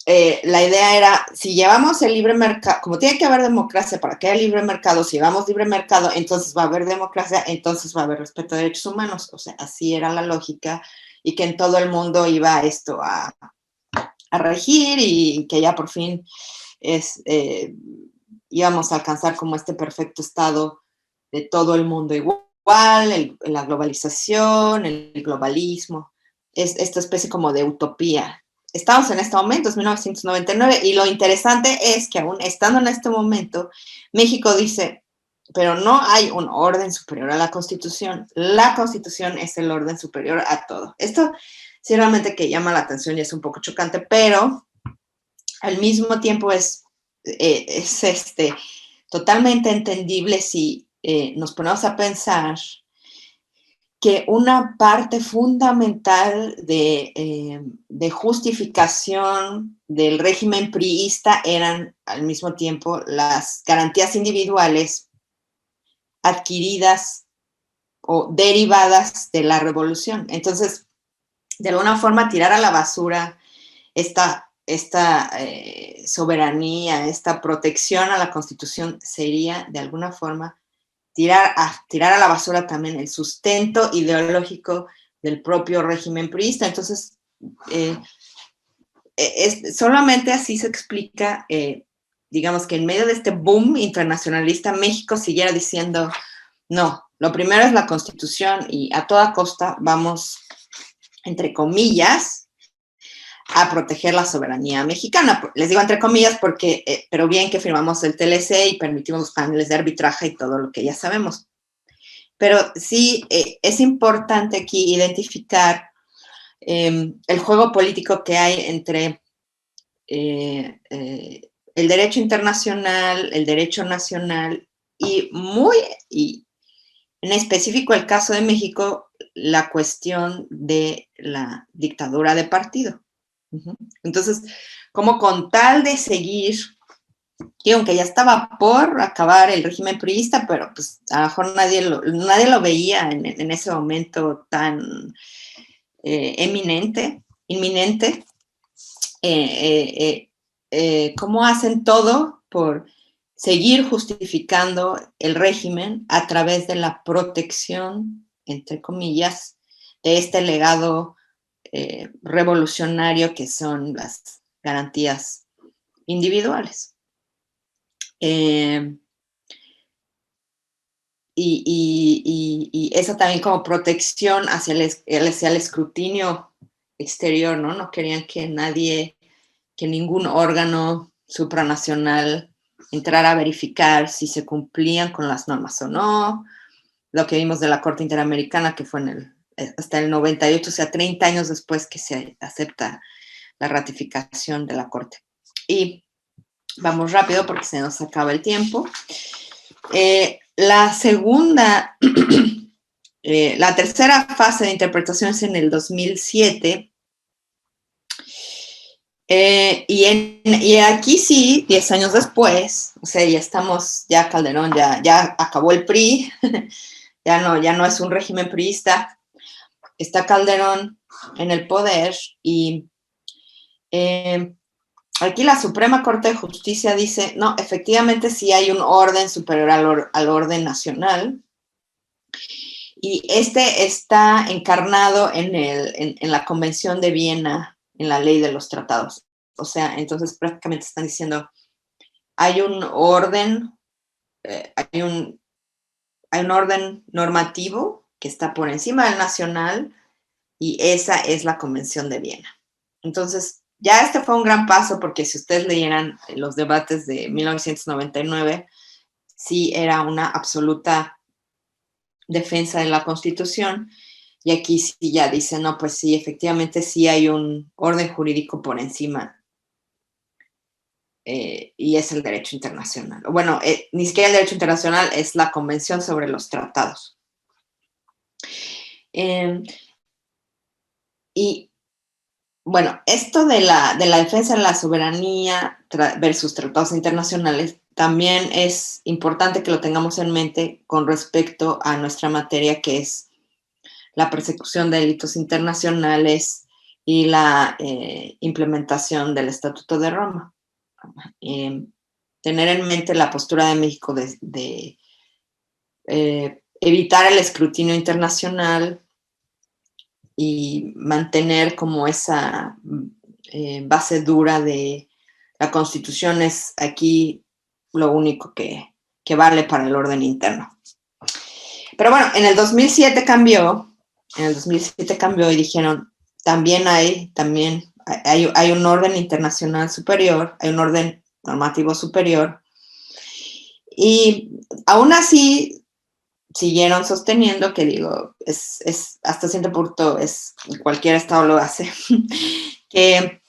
la idea era, si llevamos el libre mercado, como tiene que haber democracia para que haya libre mercado, si llevamos libre mercado, entonces va a haber democracia, entonces va a haber respeto a derechos humanos. O sea, así era la lógica, y que en todo el mundo iba esto a regir, y que ya por fin íbamos a alcanzar como este perfecto estado de todo el mundo igual, la globalización, el globalismo, esta especie como de utopía. Estamos en este momento, es 1999, y lo interesante es que aún estando en este momento, México dice, pero no hay un orden superior a la Constitución. La Constitución es el orden superior a todo. Esto sí realmente que llama la atención y es un poco chocante, pero al mismo tiempo es totalmente entendible si nos ponemos a pensar que una parte fundamental de justificación del régimen priista eran al mismo tiempo las garantías individuales adquiridas o derivadas de la revolución. Entonces, de alguna forma, tirar a la basura esta soberanía, esta protección a la Constitución sería, de alguna forma, tirar a la basura también el sustento ideológico del propio régimen priista. Entonces, solamente así se explica, digamos, que en medio de este boom internacionalista, México siguiera diciendo, no, lo primero es la Constitución, y a toda costa vamos, entre comillas, a proteger la soberanía mexicana. Les digo entre comillas porque, pero bien que firmamos el TLC y permitimos los paneles de arbitraje y todo lo que ya sabemos. Pero sí es importante aquí identificar el juego político que hay entre el derecho internacional, el derecho nacional y en específico el caso de México, la cuestión de la dictadura de partido. Entonces, como con tal de seguir, y aunque ya estaba por acabar el régimen priista, pero pues a lo mejor nadie lo veía en ese momento tan inminente, cómo hacen todo por seguir justificando el régimen a través de la protección, entre comillas, de este legado revolucionario que son las garantías individuales. Y esa también como protección hacia el escrutinio exterior, ¿no? No querían que nadie, que ningún órgano supranacional entrara a verificar si se cumplían con las normas o no. Lo que vimos de la Corte Interamericana, que fue hasta el 98, o sea, 30 años después que se acepta la ratificación de la Corte. Y vamos rápido porque se nos acaba el tiempo. La tercera fase de interpretación es en el 2007. Y aquí sí, 10 años después, o sea, ya Calderón, ya acabó el PRI, ya no es un régimen priista, está Calderón en el poder y aquí la Suprema Corte de Justicia dice, no, efectivamente sí hay un orden superior al orden nacional y este está encarnado en la Convención de Viena, en la ley de los tratados. O sea, entonces prácticamente están diciendo, hay un orden, hay un orden normativo que está por encima del nacional y esa es la Convención de Viena. Entonces, ya este fue un gran paso porque si ustedes leyeran los debates de 1999, sí era una absoluta defensa de la Constitución y aquí sí ya dicen, no, pues sí, efectivamente sí hay un orden jurídico por encima y es el derecho internacional. Bueno, ni siquiera el derecho internacional, es la Convención sobre los Tratados. Y bueno, esto de la defensa de la soberanía versus tratados internacionales también es importante que lo tengamos en mente con respecto a nuestra materia, que es la persecución de delitos internacionales y la implementación del Estatuto de Roma. Tener en mente la postura de México de evitar el escrutinio internacional y mantener como esa base dura de la Constitución es aquí lo único que vale para el orden interno. Pero bueno, en el 2007 cambió y dijeron, también hay un orden internacional superior, hay un orden normativo superior, y aún así siguieron sosteniendo que, digo, es hasta cierto punto, cualquier estado lo hace, que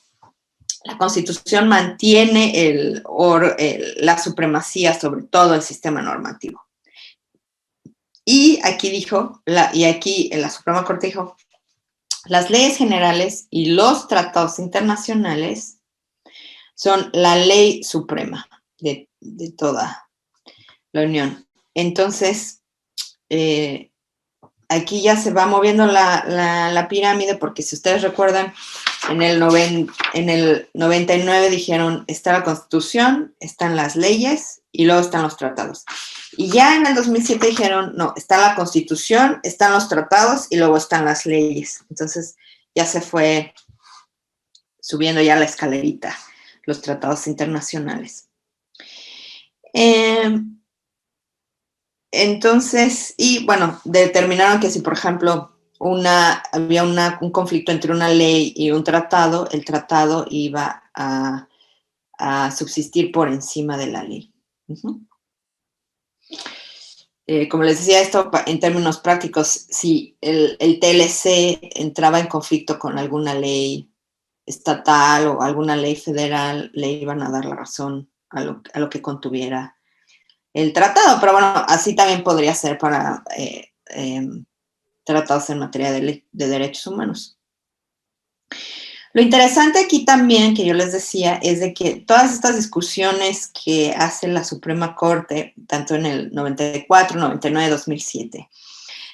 la Constitución mantiene la supremacía sobre todo el sistema normativo. Y aquí en la Suprema Corte dijo, las leyes generales y los tratados internacionales son la ley suprema de toda la Unión. Entonces, aquí ya se va moviendo la pirámide, porque si ustedes recuerdan, en el 99 dijeron, está la Constitución, están las leyes y luego están los tratados. Y ya en el 2007 dijeron, no, está la Constitución, están los tratados y luego están las leyes. Entonces ya se fue subiendo ya la escalerita, los tratados internacionales. Entonces, y bueno, determinaron que si, por ejemplo, había un conflicto entre una ley y un tratado, el tratado iba a subsistir por encima de la ley. Como les decía, esto en términos prácticos, si el TLC entraba en conflicto con alguna ley estatal o alguna ley federal, le iban a dar la razón a lo que contuviera el tratado. Pero bueno, así también podría ser para tratados en materia de derechos humanos. Lo interesante aquí también, que yo les decía, es de que todas estas discusiones que hace la Suprema Corte, tanto en el 94, 99, 2007,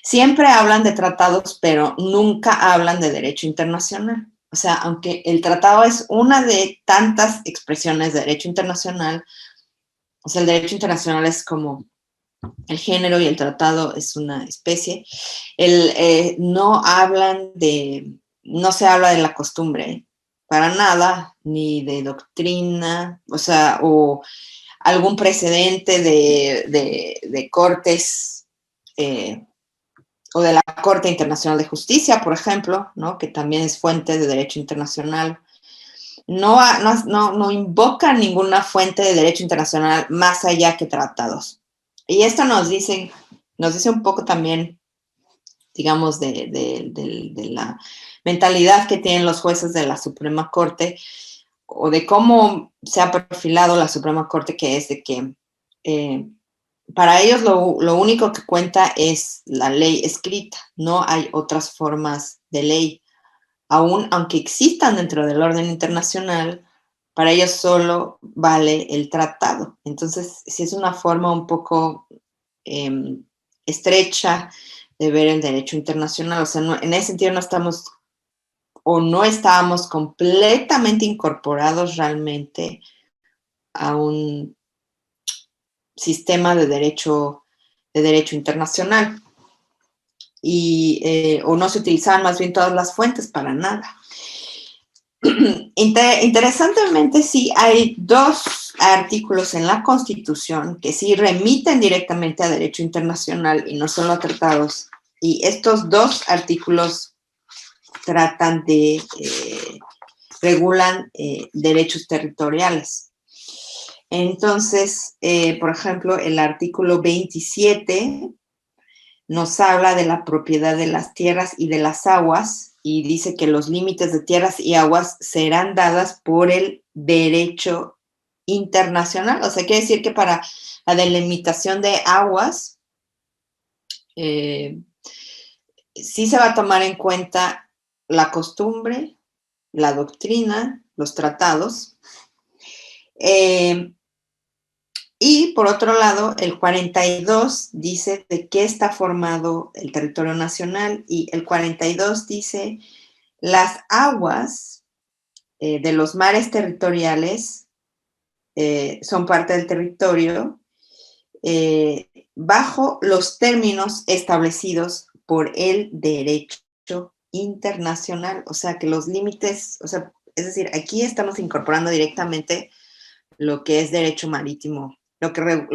siempre hablan de tratados, pero nunca hablan de derecho internacional. O sea, aunque el tratado es una de tantas expresiones de derecho internacional, o sea, el derecho internacional es como el género y el tratado es una especie, no se habla de la costumbre para nada, ni de doctrina, o sea, o algún precedente de cortes o de la Corte Internacional de Justicia, por ejemplo, ¿no? Que también es fuente de derecho internacional. No invoca ninguna fuente de derecho internacional más allá que tratados. Y esto nos dice un poco también, digamos, de la mentalidad que tienen los jueces de la Suprema Corte o de cómo se ha perfilado la Suprema Corte, que es de que para ellos lo único que cuenta es la ley escrita, no hay otras formas de ley. Aunque existan dentro del orden internacional, para ellos solo vale el tratado. Entonces, sí es una forma un poco estrecha de ver el derecho internacional. O sea, en ese sentido no estábamos completamente incorporados realmente a un sistema de derecho internacional. O no se utilizaban más bien todas las fuentes para nada. Interesantemente, sí, hay 2 artículos en la Constitución que sí remiten directamente a derecho internacional y no solo a tratados. Y estos 2 artículos tratan regulan derechos territoriales. Entonces, por ejemplo, el artículo 27 nos habla de la propiedad de las tierras y de las aguas y dice que los límites de tierras y aguas serán dadas por el derecho internacional. O sea, quiere decir que para la delimitación de aguas sí se va a tomar en cuenta la costumbre, la doctrina, los tratados. Y por otro lado, el 42 dice de qué está formado el territorio nacional y el 42 dice las aguas de los mares territoriales son parte del territorio bajo los términos establecidos por el derecho internacional. O sea, que los límites, o sea, es decir, aquí estamos incorporando directamente lo que es derecho marítimo, toda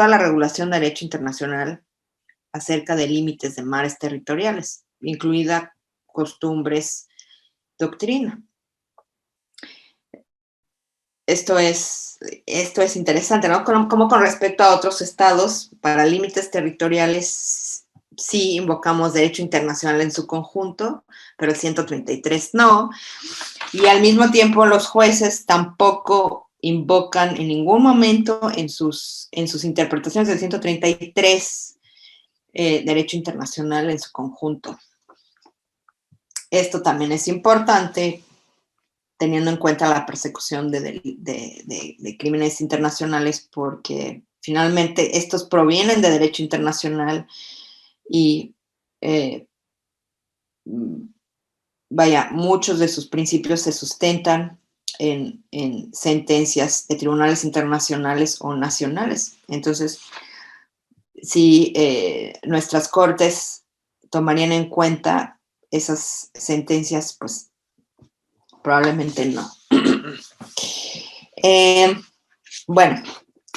la regulación de derecho internacional acerca de límites de mares territoriales, incluida costumbres, doctrina. Esto es interesante, ¿no? Como con respecto a otros estados, para límites territoriales sí invocamos derecho internacional en su conjunto, pero el 133 no. Y al mismo tiempo los jueces tampoco invocan en ningún momento en sus interpretaciones del 133 derecho internacional en su conjunto. Esto también es importante teniendo en cuenta la persecución de crímenes internacionales porque finalmente estos provienen de derecho internacional y muchos de sus principios se sustentan en sentencias de tribunales internacionales o nacionales. Entonces, si nuestras cortes tomarían en cuenta esas sentencias, pues probablemente no. Bueno,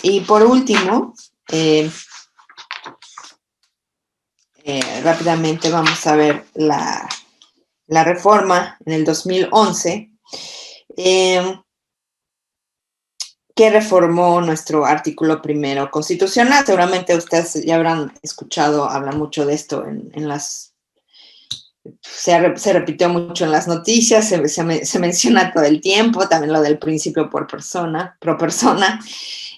y por último, rápidamente vamos a ver la reforma en el 2011, que reformó nuestro artículo primero constitucional. Seguramente ustedes ya habrán escuchado hablar mucho de esto en las... Se repitió mucho en las noticias, se menciona todo el tiempo, también lo del principio pro persona,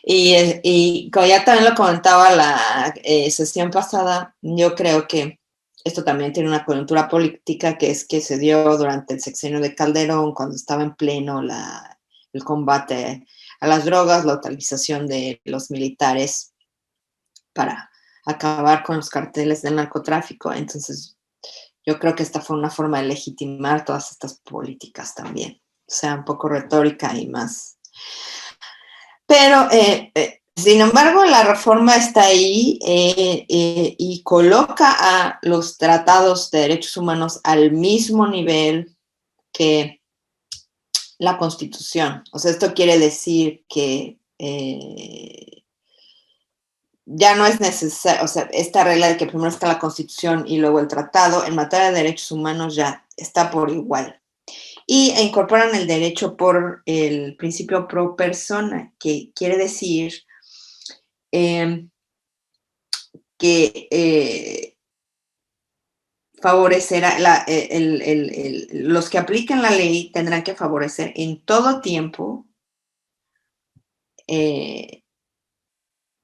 y como ya también lo comentaba la sesión pasada, yo creo que esto también tiene una coyuntura política, que es que se dio durante el sexenio de Calderón, cuando estaba en pleno el combate a las drogas, la utilización de los militares para acabar con los carteles del narcotráfico. Entonces, yo creo que esta fue una forma de legitimar todas estas políticas también. O sea, un poco retórica y más. Pero, sin embargo, la reforma está ahí y coloca a los tratados de derechos humanos al mismo nivel que la Constitución. O sea, esto quiere decir que ya no es necesario, o sea, esta regla de que primero está la Constitución y luego el tratado, en materia de derechos humanos ya está por igual. Y incorporan el derecho por el principio pro persona, que quiere decir que favorecerá, los que apliquen la ley tendrán que favorecer en todo tiempo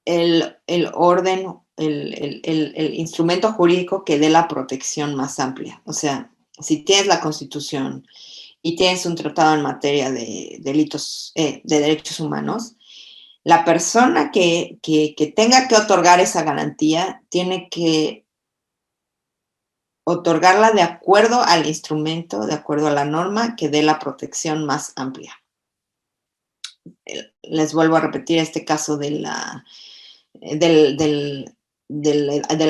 el orden, el instrumento jurídico que dé la protección más amplia. O sea, si tienes la Constitución y tienes un tratado en materia de delitos, de derechos humanos, la persona que tenga que otorgar esa garantía tiene que otorgarla de acuerdo al instrumento, de acuerdo a la norma que dé la protección más amplia. Les vuelvo a repetir este caso del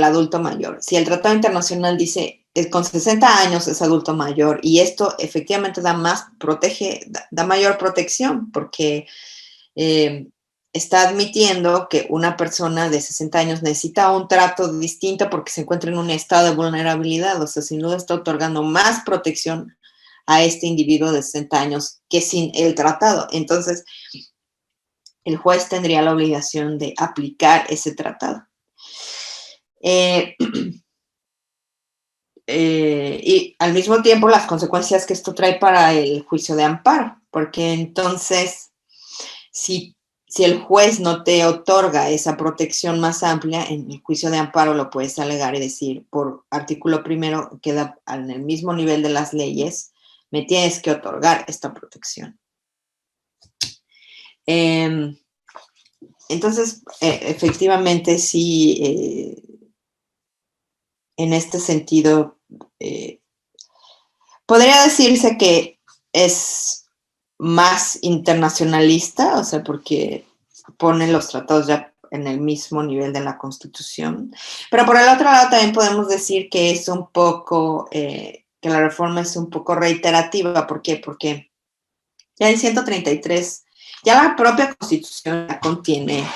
adulto mayor. Si el tratado internacional dice con 60 años es adulto mayor, y esto efectivamente da mayor protección, porque está admitiendo que una persona de 60 años necesita un trato distinto porque se encuentra en un estado de vulnerabilidad. O sea, sin duda está otorgando más protección a este individuo de 60 años que sin el tratado. Entonces, el juez tendría la obligación de aplicar ese tratado. Y al mismo tiempo las consecuencias que esto trae para el juicio de amparo, porque entonces, si el juez no te otorga esa protección más amplia, en el juicio de amparo lo puedes alegar y decir, por artículo primero, queda en el mismo nivel de las leyes, me tienes que otorgar esta protección. Entonces, efectivamente, sí, en este sentido, podría decirse que es más internacionalista, o sea, porque pone los tratados ya en el mismo nivel de la Constitución. Pero por el otro lado también podemos decir que es un poco, que la reforma es un poco reiterativa. ¿Por qué? Porque ya el 133, ya la propia Constitución ya contiene,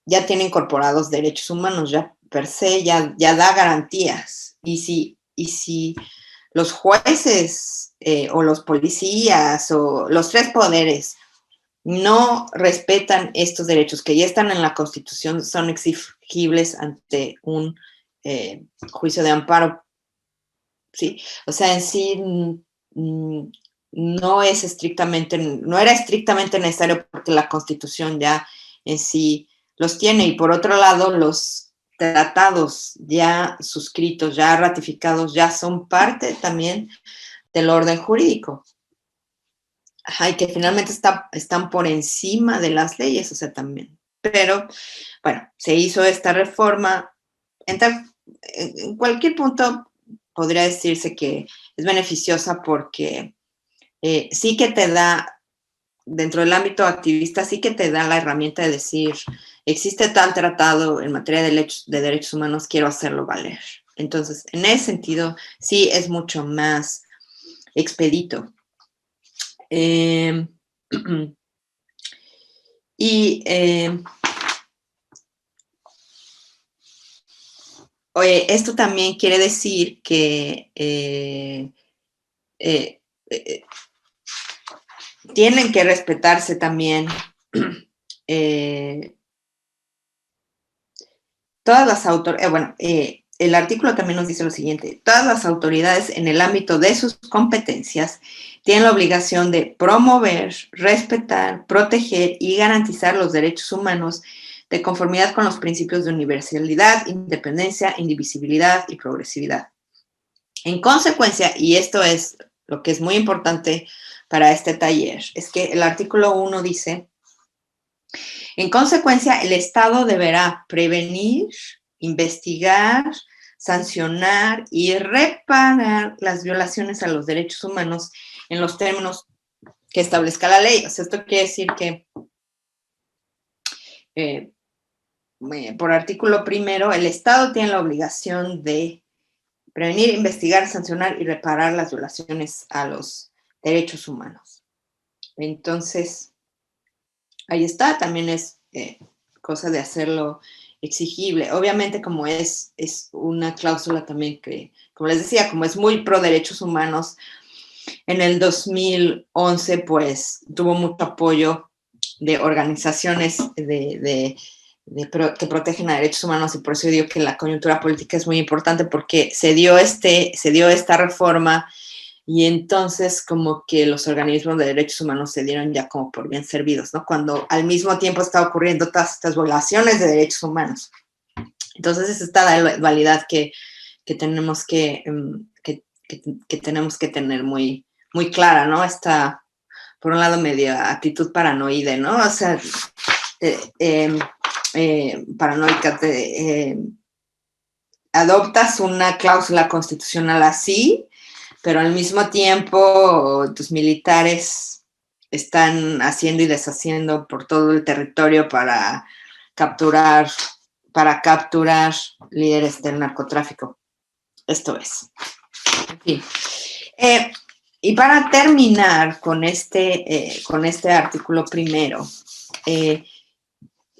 ya tiene incorporados derechos humanos, ya per se, ya da garantías. Y si los jueces o los policías o los tres poderes no respetan estos derechos que ya están en la Constitución, son exigibles ante un juicio de amparo. ¿Sí? O sea, en sí no era estrictamente necesario, porque la Constitución ya en sí los tiene. Y por otro lado, los tratados ya suscritos, ya ratificados, ya son parte también del orden jurídico. Ajá, y que finalmente están por encima de las leyes, o sea, también. Pero, bueno, se hizo esta reforma. En cualquier punto podría decirse que es beneficiosa, porque sí que te da, dentro del ámbito activista, sí que te da la herramienta de decir, existe tal tratado en materia de derechos humanos, quiero hacerlo valer. Entonces, en ese sentido, sí es mucho más expedito. Y Oye, esto también quiere decir que tienen que respetarse también todas las autoridades, el artículo también nos dice lo siguiente: todas las autoridades en el ámbito de sus competencias tienen la obligación de promover, respetar, proteger y garantizar los derechos humanos de conformidad con los principios de universalidad, independencia, indivisibilidad y progresividad. En consecuencia, y esto es lo que es muy importante para este taller, es que el artículo 1 dice: en consecuencia, el Estado deberá prevenir, investigar, sancionar y reparar las violaciones a los derechos humanos en los términos que establezca la ley. O sea, esto quiere decir que por artículo primero, el Estado tiene la obligación de prevenir, investigar, sancionar y reparar las violaciones a los derechos humanos. Entonces, ahí está, también es cosa de hacerlo exigible. Obviamente, como es una cláusula también que, como les decía, como es muy pro derechos humanos, en el 2011, pues, tuvo mucho apoyo de organizaciones que protegen a derechos humanos, y por eso digo que la coyuntura política es muy importante, porque se dio esta reforma, y entonces como que los organismos de derechos humanos se dieron ya como por bien servidos, ¿no? Cuando al mismo tiempo está ocurriendo todas estas violaciones de derechos humanos. Entonces es esta dualidad que tenemos que tenemos que tener muy, muy clara, ¿no? Esta, por un lado, media actitud paranoide, ¿no? O sea, paranoica, adoptas una cláusula constitucional así, pero al mismo tiempo tus militares están haciendo y deshaciendo por todo el territorio para capturar líderes del narcotráfico. Esto es. En fin. Y para terminar con este artículo primero,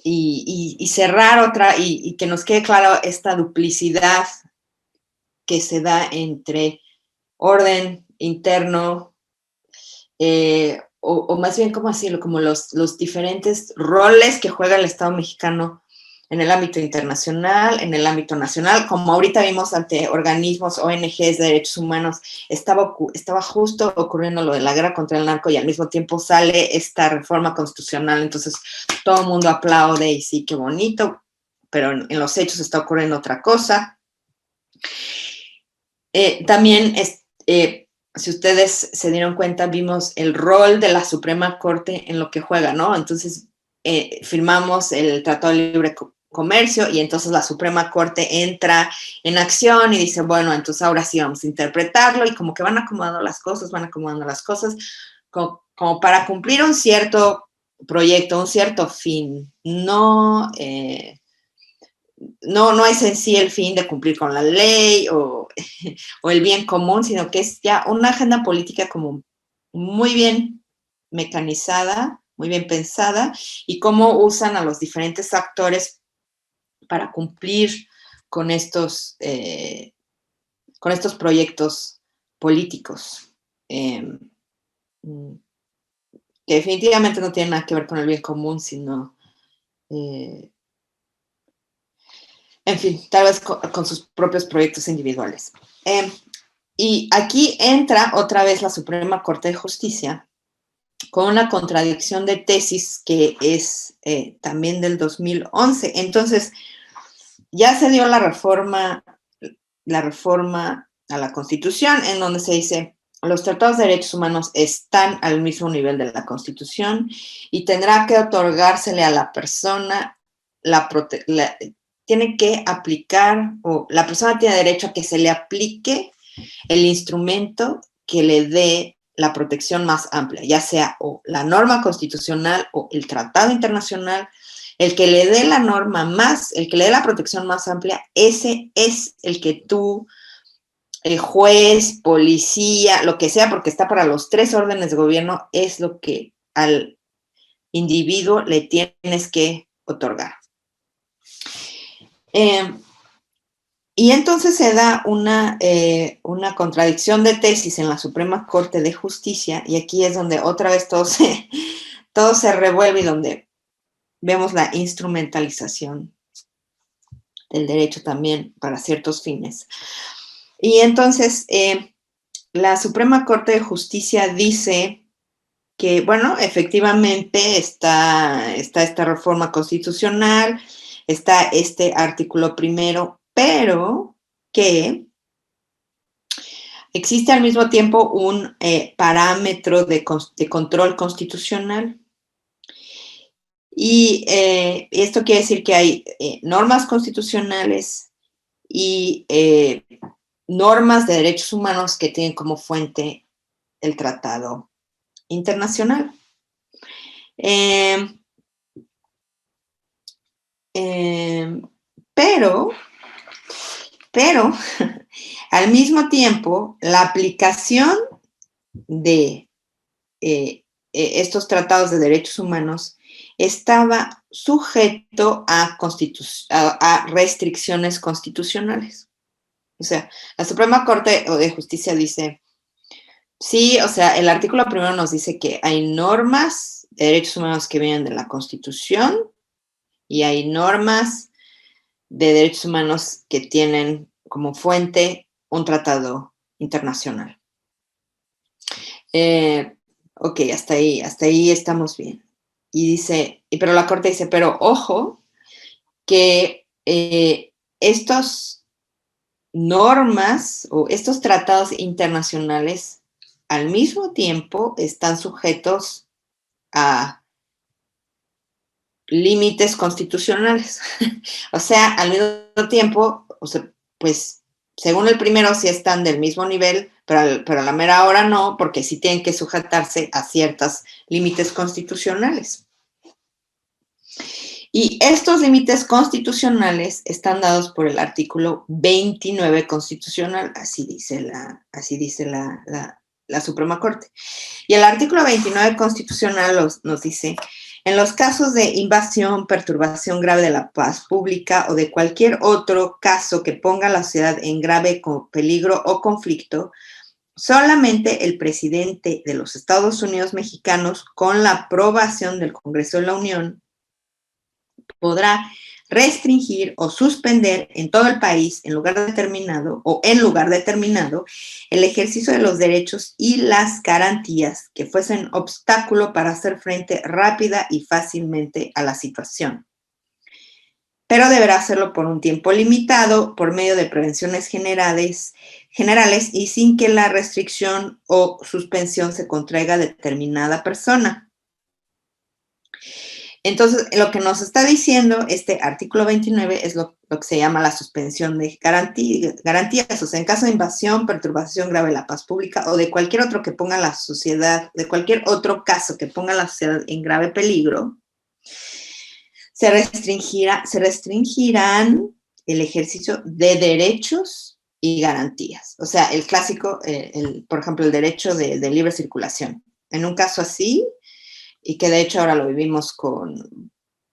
y cerrar y que nos quede claro esta duplicidad que se da entre orden interno, o más bien, ¿cómo decirlo? Como los diferentes roles que juega el Estado mexicano en el ámbito internacional, en el ámbito nacional. Como ahorita vimos ante organismos, ONGs de derechos humanos, estaba justo ocurriendo lo de la guerra contra el narco, y al mismo tiempo sale esta reforma constitucional. Entonces todo el mundo aplaude y sí, qué bonito, pero en los hechos está ocurriendo otra cosa. También si ustedes se dieron cuenta, vimos el rol de la Suprema Corte en lo que juega, ¿no? Entonces, firmamos el Tratado de Libre Comercio, y entonces la Suprema Corte entra en acción y dice, bueno, entonces ahora sí vamos a interpretarlo, y como que van acomodando las cosas, como para cumplir un cierto proyecto, un cierto fin. No es en sí el fin de cumplir con la ley o el bien común, sino que es ya una agenda política como muy bien mecanizada, muy bien pensada, y cómo usan a los diferentes actores para cumplir con estos proyectos políticos, que definitivamente no tienen nada que ver con el bien común, sino en fin, tal vez con sus propios proyectos individuales. Y aquí entra otra vez la Suprema Corte de Justicia con una contradicción de tesis que es también del 2011. Entonces, ya se dio la reforma a la Constitución, en donde se dice: los tratados de derechos humanos están al mismo nivel de la Constitución y tendrá que otorgársele a la persona tiene que aplicar, o la persona tiene derecho a que se le aplique el instrumento que le dé la protección más amplia, ya sea o la norma constitucional o el tratado internacional. El que le dé la protección más amplia, ese es el que tú, juez, policía, lo que sea, porque está para los 3 órdenes de gobierno, es lo que al individuo le tienes que otorgar. Y entonces se da una contradicción de tesis en la Suprema Corte de Justicia, y aquí es donde otra vez todo se revuelve y donde vemos la instrumentalización del derecho también para ciertos fines. Y entonces la Suprema Corte de Justicia dice que, bueno, efectivamente está esta reforma constitucional, está este artículo primero, pero que existe al mismo tiempo un parámetro de control constitucional. Y esto quiere decir que hay normas constitucionales y normas de derechos humanos que tienen como fuente el tratado internacional. Pero, al mismo tiempo, la aplicación de estos tratados de derechos humanos estaba sujeto a restricciones constitucionales. O sea, la Suprema Corte de Justicia dice, sí, o sea, el artículo primero nos dice que hay normas de derechos humanos que vienen de la Constitución y hay normas de derechos humanos que tienen como fuente un tratado internacional. Ok, hasta ahí estamos bien. Y dice, pero la Corte dice, pero ojo, que estos normas o estos tratados internacionales al mismo tiempo están sujetos a límites constitucionales. O sea, al mismo tiempo, o sea, pues según el primero sí están del mismo nivel, pero a la mera hora no, porque sí tienen que sujetarse a ciertos límites constitucionales. Y estos límites constitucionales están dados por el artículo 29 constitucional, así dice la Suprema Corte. Y el artículo 29 constitucional nos dice, en los casos de invasión, perturbación grave de la paz pública o de cualquier otro caso que ponga a la sociedad en grave peligro o conflicto, solamente el presidente de los Estados Unidos mexicanos, con la aprobación del Congreso de la Unión, podrá restringir o suspender en todo el país, en lugar determinado el ejercicio de los derechos y las garantías que fuesen obstáculo para hacer frente rápida y fácilmente a la situación. Pero deberá hacerlo por un tiempo limitado, por medio de prevenciones generales y sin que la restricción o suspensión se contraiga a determinada persona. Entonces, lo que nos está diciendo este artículo 29 es lo que se llama la suspensión de garantías, o sea, en caso de invasión, perturbación grave de la paz pública o de cualquier otro que ponga la sociedad, de cualquier otro caso que ponga la sociedad en grave peligro, se restringirán el ejercicio de derechos y garantías. O sea, el clásico, por ejemplo, el derecho de libre circulación. En un caso así, y que de hecho ahora lo vivimos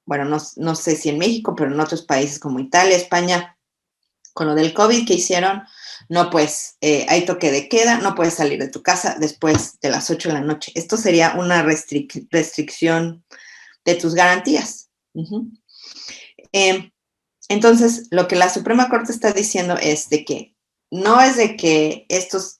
bueno, no sé si en México, pero en otros países como Italia, España, con lo del COVID que hicieron, no, pues hay toque de queda, no puedes salir de tu casa después de las 8 de la noche. Esto sería una restricción de tus garantías. Entonces, lo que la Suprema Corte está diciendo es de que no es de que estas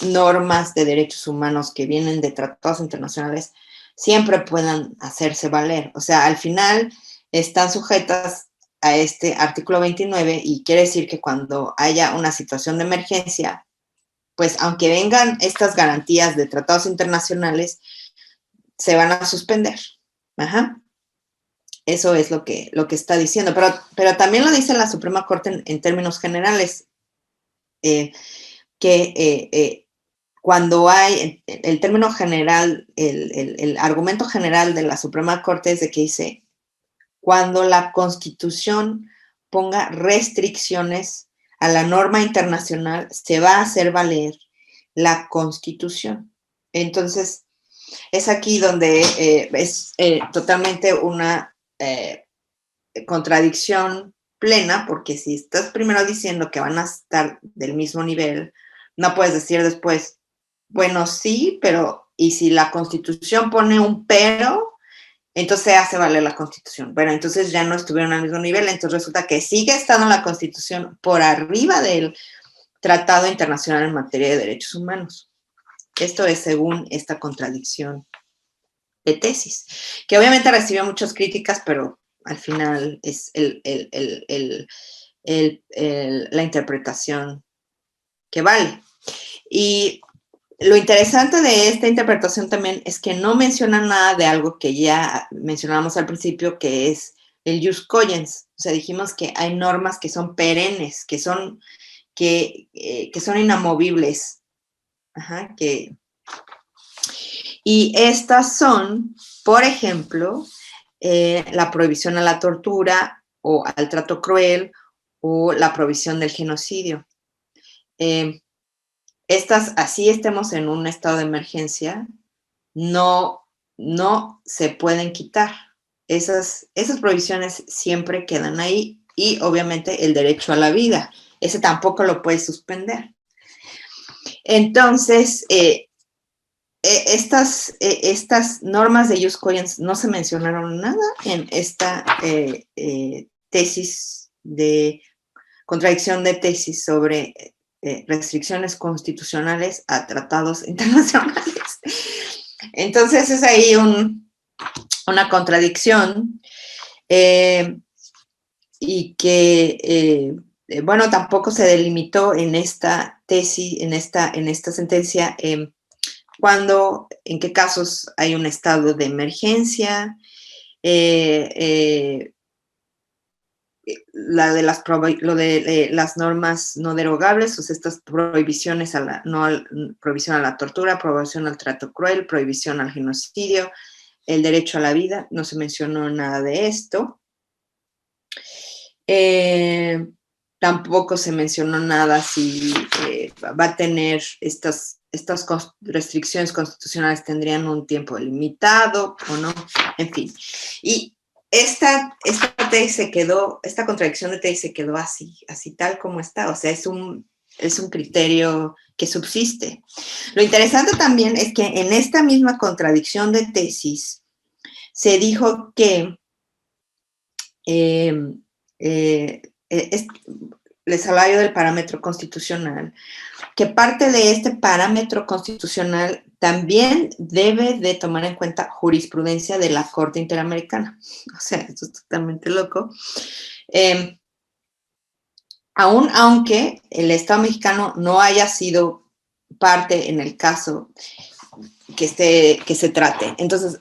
normas de derechos humanos que vienen de tratados internacionales siempre puedan hacerse valer. O sea, al final están sujetas a este artículo 29 y quiere decir que cuando haya una situación de emergencia, pues aunque vengan estas garantías de tratados internacionales, se van a suspender. Ajá. Eso es lo que está diciendo. Pero también lo dice la Suprema Corte en términos generales, que cuando hay el término general, el argumento general de la Suprema Corte es de que dice, cuando la Constitución ponga restricciones a la norma internacional, se va a hacer valer la Constitución. Entonces, es aquí donde es totalmente una contradicción plena, porque si estás primero diciendo que van a estar del mismo nivel, no puedes decir después, bueno, sí, pero, y si la Constitución pone un pero, entonces hace valer la Constitución. Bueno, entonces ya no estuvieron al mismo nivel, entonces resulta que sigue estando la Constitución por arriba del Tratado Internacional en materia de derechos humanos. Esto es según esta contradicción de tesis, que obviamente recibió muchas críticas, pero al final es la interpretación que vale. Y lo interesante de esta interpretación también es que no menciona nada de algo que ya mencionábamos al principio, que es el jus cogens. O sea, dijimos que hay normas que son perennes, que son inamovibles. Ajá, y estas son, por ejemplo, la prohibición a la tortura o al trato cruel o la prohibición del genocidio. Estas, así estemos en un estado de emergencia, no se pueden quitar. Esas prohibiciones siempre quedan ahí y obviamente el derecho a la vida. Ese tampoco lo puedes suspender. Entonces, estas normas de jus cogens no se mencionaron nada en esta tesis de contradicción de tesis sobre restricciones constitucionales a tratados internacionales. Entonces es ahí una contradicción y que, bueno, tampoco se delimitó en esta tesis, en esta sentencia, en qué casos hay un estado de emergencia, lo de las normas no derogables, o sea, estas prohibiciones prohibición a la tortura, prohibición al trato cruel, prohibición al genocidio, el derecho a la vida, no se mencionó nada de esto. Tampoco se mencionó nada si va a tener estas restricciones constitucionales tendrían un tiempo limitado o no, en fin. Y esta contradicción de tesis se quedó así tal como está, o sea, es un criterio que subsiste. Lo interesante también es que en esta misma contradicción de tesis se dijo que les hablaba yo del parámetro constitucional, que parte de este parámetro constitucional también debe de tomar en cuenta jurisprudencia de la Corte Interamericana. O sea, esto es totalmente loco. Aunque el Estado mexicano no haya sido parte en el caso que se trate. Entonces,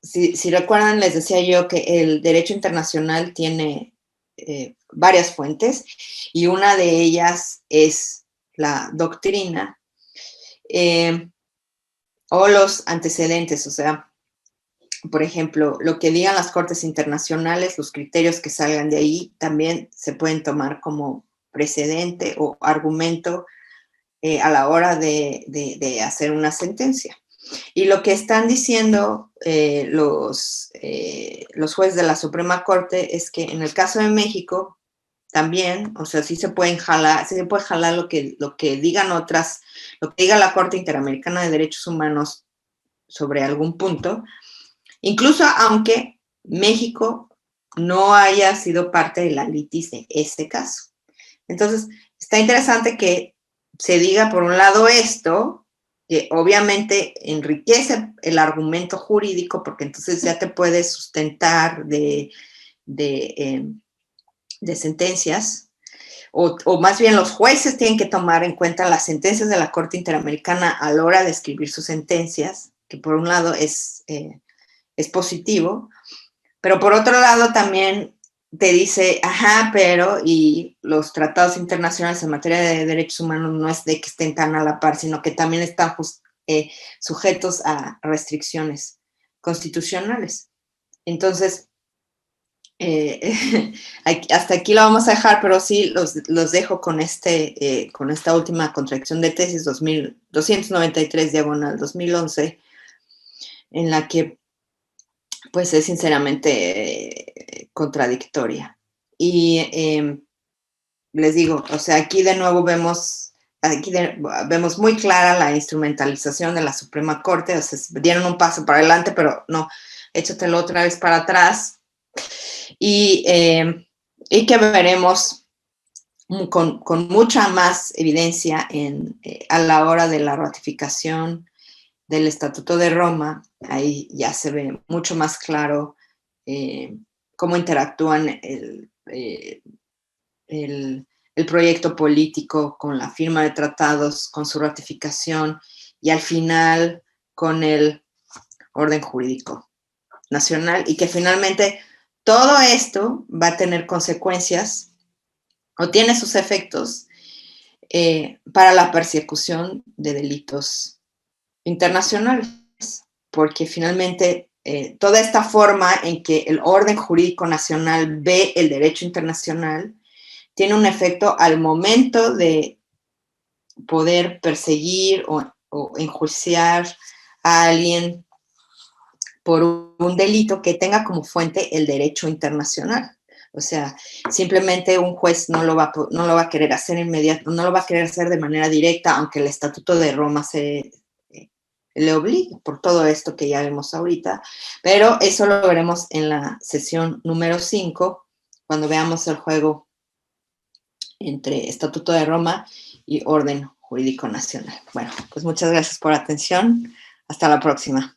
si recuerdan, les decía yo que el derecho internacional tiene varias fuentes y una de ellas es la doctrina o los antecedentes, o sea, por ejemplo, lo que digan las cortes internacionales, los criterios que salgan de ahí también se pueden tomar como precedente o argumento a la hora de hacer una sentencia. Y lo que están diciendo los jueces de la Suprema Corte es que en el caso de México también, o sea, sí se puede jalar lo que digan lo que diga la Corte Interamericana de Derechos Humanos sobre algún punto, incluso aunque México no haya sido parte de la litis de este caso. Entonces, está interesante que se diga por un lado esto, que obviamente enriquece el argumento jurídico, porque entonces ya te puedes sustentar de sentencias, o más bien los jueces tienen que tomar en cuenta las sentencias de la Corte Interamericana a la hora de escribir sus sentencias, que por un lado es positivo, pero por otro lado también te dice, pero, y los tratados internacionales en materia de derechos humanos no es de que estén tan a la par, sino que también están sujetos a restricciones constitucionales. Entonces, hasta aquí lo vamos a dejar, pero sí los dejo con esta última contradicción de tesis 293/2011, en la que pues es sinceramente contradictoria. Y les digo, o sea, aquí de nuevo vemos muy clara la instrumentalización de la Suprema Corte, o sea, dieron un paso para adelante, pero no, échatelo otra vez para atrás. Y que veremos con mucha más evidencia a la hora de la ratificación del Estatuto de Roma. Ahí ya se ve mucho más claro cómo interactúan el proyecto político con la firma de tratados, con su ratificación y al final con el orden jurídico nacional, y que finalmente todo esto va a tener consecuencias o tiene sus efectos para la persecución de delitos internacionales, porque finalmente toda esta forma en que el orden jurídico nacional ve el derecho internacional tiene un efecto al momento de poder perseguir o enjuiciar a alguien por un delito que tenga como fuente el derecho internacional. O sea, simplemente un juez no lo va a querer hacer inmediato, no lo va a querer hacer de manera directa, aunque el Estatuto de Roma le obliga por todo esto que ya vemos ahorita. Pero eso lo veremos en la sesión número 5, cuando veamos el juego entre Estatuto de Roma y Orden Jurídico Nacional. Bueno, pues muchas gracias por la atención. Hasta la próxima.